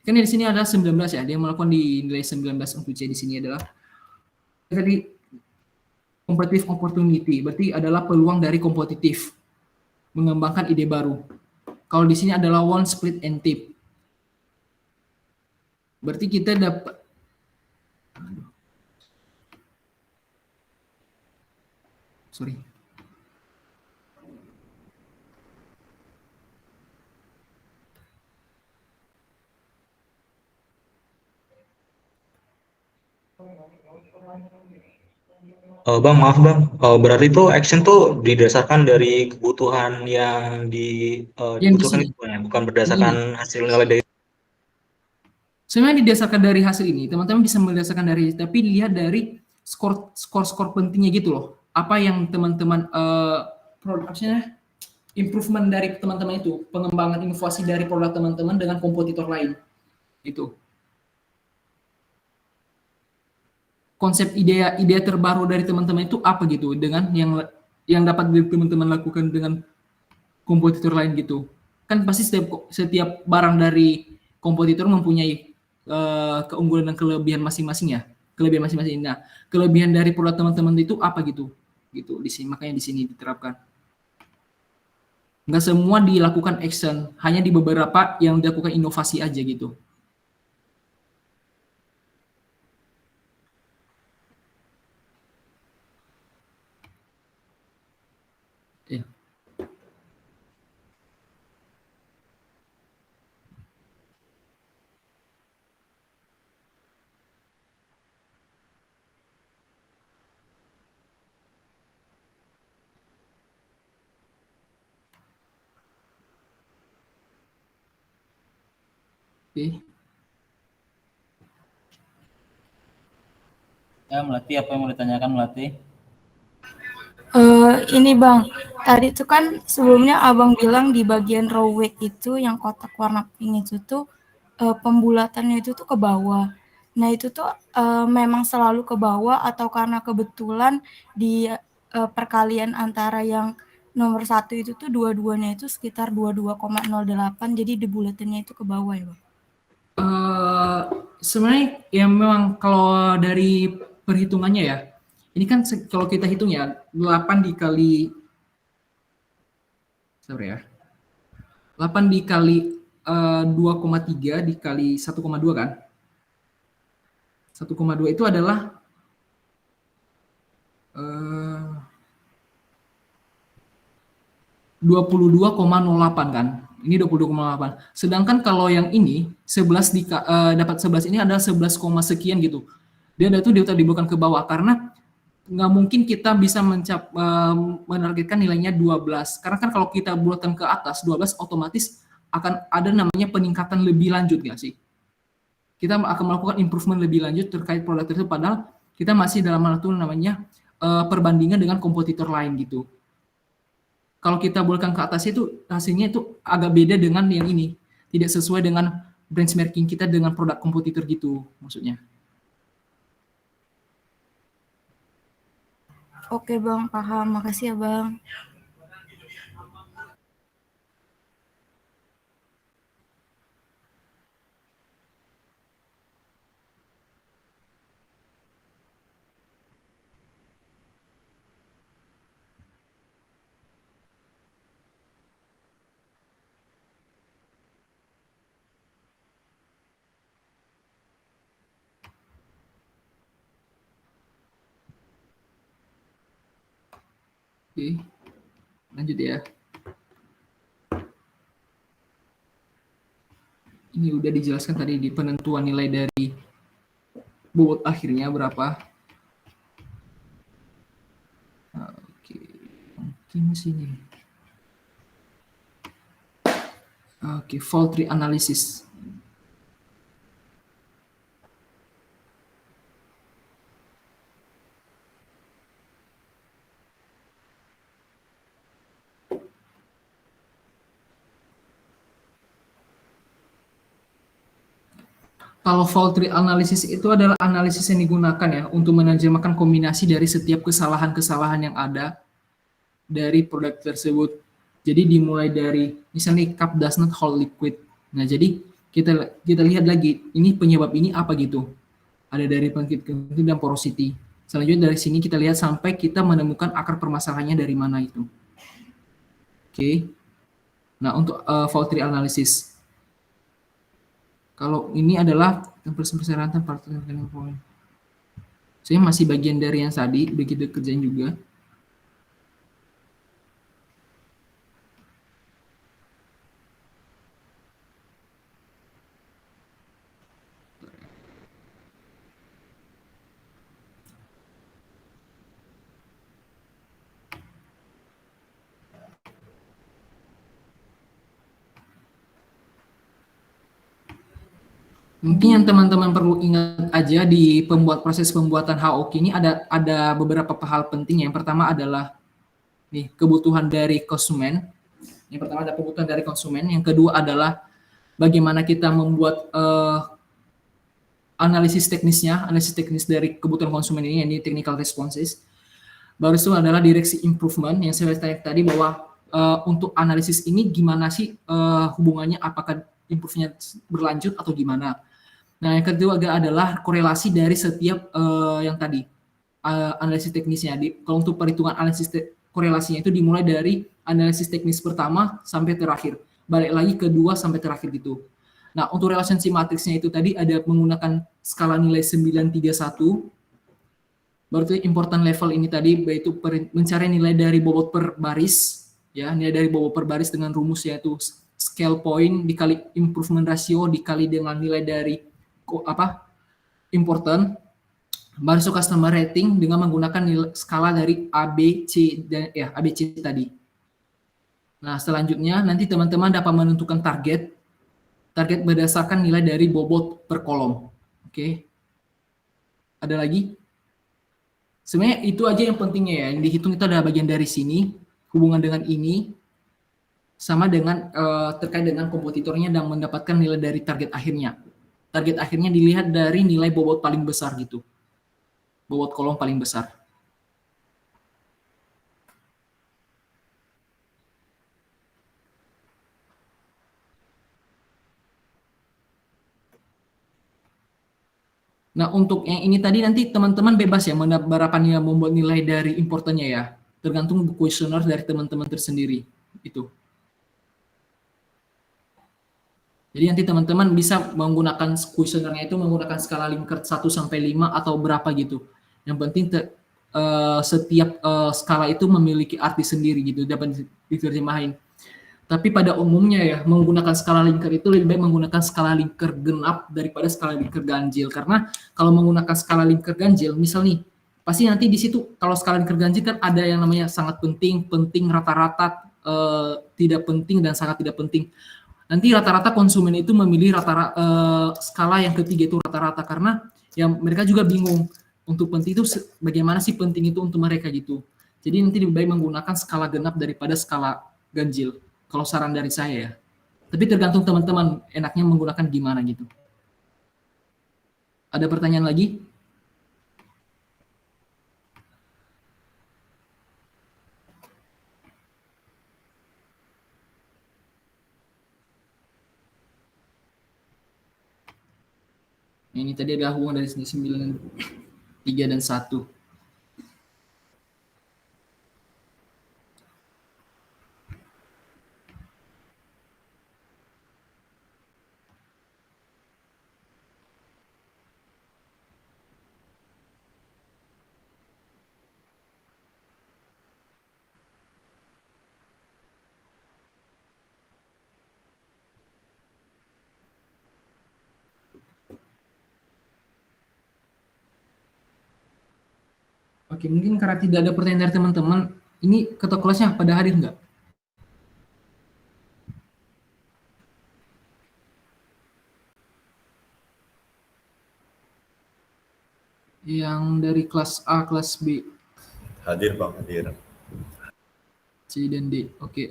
Kan di sini ada 19 ya, dia melakukan di nilai 19 untuk C di sini adalah tadi competitive opportunity, berarti adalah peluang dari kompetitif mengembangkan ide baru. Kalau di sini adalah one split and tip. Berarti kita dapat sorry. Bang, maaf Bang. Berarti tuh action tuh didasarkan dari kebutuhan yang Yang di dibutuhkan sini. itu ya, bukan berdasarkan hasil nilai dari. Sebenarnya didasarkan dari hasil ini, teman-teman bisa mendasarkan dari, tapi lihat dari skor pentingnya gitu loh. Apa yang teman-teman improvement dari teman-teman itu, pengembangan inovasi dari produk teman-teman dengan kompetitor lain. Itu. Konsep ide terbaru dari teman-teman itu apa gitu dengan yang dapat teman-teman lakukan dengan kompetitor lain gitu. Kan pasti setiap barang dari kompetitor mempunyai keunggulan dan kelebihan masing-masing ya. Kelebihan masing-masing. Nah, kelebihan dari produk teman-teman itu apa gitu? Gitu di sini, makanya di sini diterapkan. Nggak semua dilakukan action, hanya di beberapa yang dilakukan inovasi aja gitu. Ya. Oke. Ya, Melati, apa yang mau ditanyakan, Melati? Ini Bang, tadi tuh kan sebelumnya Abang bilang di bagian raw weight itu yang kotak warna pink itu tuh pembulatannya itu tuh ke bawah. Nah itu tuh memang selalu ke bawah atau karena kebetulan di perkalian antara yang nomor 1 itu tuh dua-duanya itu sekitar 22,08 jadi dibulatannya itu ke bawah ya Bang? Sebenarnya ya memang kalau dari perhitungannya ya, ini kan kalau kita hitung ya 8 dikali, sorry ya, 8 dikali 2,3 dikali 1,2 kan? 1,2 itu adalah 22,08 kan? Ini 22,8. Sedangkan kalau yang ini 11 dapat 11 ini adalah 11, sekian gitu. Dia itu diberikan ke bawah karena nggak mungkin kita bisa menargetkan nilainya 12. Karena kan kalau kita buatkan ke atas 12 otomatis akan ada namanya peningkatan lebih lanjut nggak sih? Kita akan melakukan improvement lebih lanjut terkait produk tersebut padahal kita masih dalam hal itu namanya perbandingan dengan kompetitor lain gitu. Kalau kita buatkan ke atas itu hasilnya itu agak beda dengan yang ini. Tidak sesuai dengan benchmarking kita dengan produk kompetitor gitu maksudnya. Oke Bang, paham. Makasih ya Bang. Oke, lanjut ya. Ini udah dijelaskan tadi di penentuan nilai dari bobot akhirnya berapa. Oke, mungkin sini. Oke, fault tree analysis. Kalau fault tree analysis itu adalah analisis yang digunakan ya untuk menerjemahkan kombinasi dari setiap kesalahan-kesalahan yang ada dari produk tersebut. Jadi dimulai dari misalnya cup does not hold liquid. Nah, jadi kita lihat lagi ini penyebab ini apa gitu. Ada dari pengkit dan porosity. Selanjutnya dari sini kita lihat sampai kita menemukan akar permasalahannya dari mana itu. Oke. Nah, untuk fault tree analysis. Kalau ini adalah perseratan partner point. Saya masih bagian dari yang tadi, udah kita kerjain juga. Mungkin yang teman-teman perlu ingat aja di proses pembuatan HOQ ini ada beberapa hal penting. Yang pertama adalah nih kebutuhan dari konsumen. Yang pertama ada kebutuhan dari konsumen. Yang kedua adalah bagaimana kita membuat analisis teknis dari kebutuhan konsumen ini, yang technical responses. Baru itu adalah direksi improvement yang saya tanya tadi bahwa untuk analisis ini gimana sih hubungannya, apakah improve-nya berlanjut atau gimana. Nah, yang kedua adalah korelasi dari setiap yang tadi analisis teknisnya. Kalau untuk perhitungan analisis korelasinya itu dimulai dari analisis teknis pertama sampai terakhir. Balik lagi ke 2 sampai terakhir gitu. Nah, untuk relationship matriksnya itu tadi ada menggunakan skala nilai 931. Baru itu important level ini tadi yaitu mencari nilai dari bobot per baris, ya, nilai dari bobot per baris dengan rumus yaitu scale point dikali improvement ratio dikali dengan nilai dari important. Baru itu customer rating dengan menggunakan nilai skala dari ABC dan ya ABC tadi. Nah, selanjutnya nanti teman-teman dapat menentukan target berdasarkan nilai dari bobot per kolom. Oke. Ada lagi? Sebenarnya itu aja yang pentingnya ya. Yang dihitung itu adalah bagian dari sini, hubungan dengan ini, sama dengan terkait dengan kompetitornya dan mendapatkan nilai dari target akhirnya. Target akhirnya dilihat dari nilai bobot paling besar gitu. Bobot kolom paling besar. Nah, untuk yang ini tadi nanti teman-teman bebas ya berapa nih membuat nilai dari importernya ya. Tergantung kuesioner dari teman-teman tersendiri. Itu. Jadi nanti teman-teman bisa menggunakan kuesionernya itu menggunakan skala Likert 1 sampai 5 atau berapa gitu. Yang penting setiap skala itu memiliki arti sendiri gitu, dapat diterjemahin. Tapi pada umumnya ya, menggunakan skala Likert itu lebih baik menggunakan skala Likert genap daripada skala Likert ganjil. Karena kalau menggunakan skala Likert ganjil, misal nih, pasti nanti di situ kalau skala Likert ganjil kan ada yang namanya sangat penting, penting, rata-rata, tidak penting, dan sangat tidak penting. Nanti rata-rata konsumen itu memilih skala yang ketiga itu rata-rata, karena ya mereka juga bingung untuk penting itu bagaimana sih penting itu untuk mereka gitu. Jadi nanti lebih baik menggunakan skala genap daripada skala ganjil. Kalau saran dari saya ya. Tapi tergantung teman-teman enaknya menggunakan gimana gitu. Ada pertanyaan lagi? Ini tadi ada hubungan dari 9, 3 dan 1. Oke, mungkin karena tidak ada pertanyaan dari teman-teman, ini ketua kelasnya pada hadir nggak? Yang dari kelas A, kelas B, Hadir Bang, hadir. C dan D. Oke,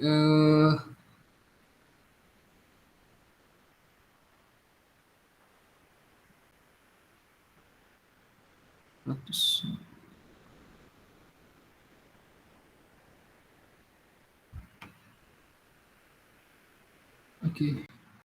ratus. Oke.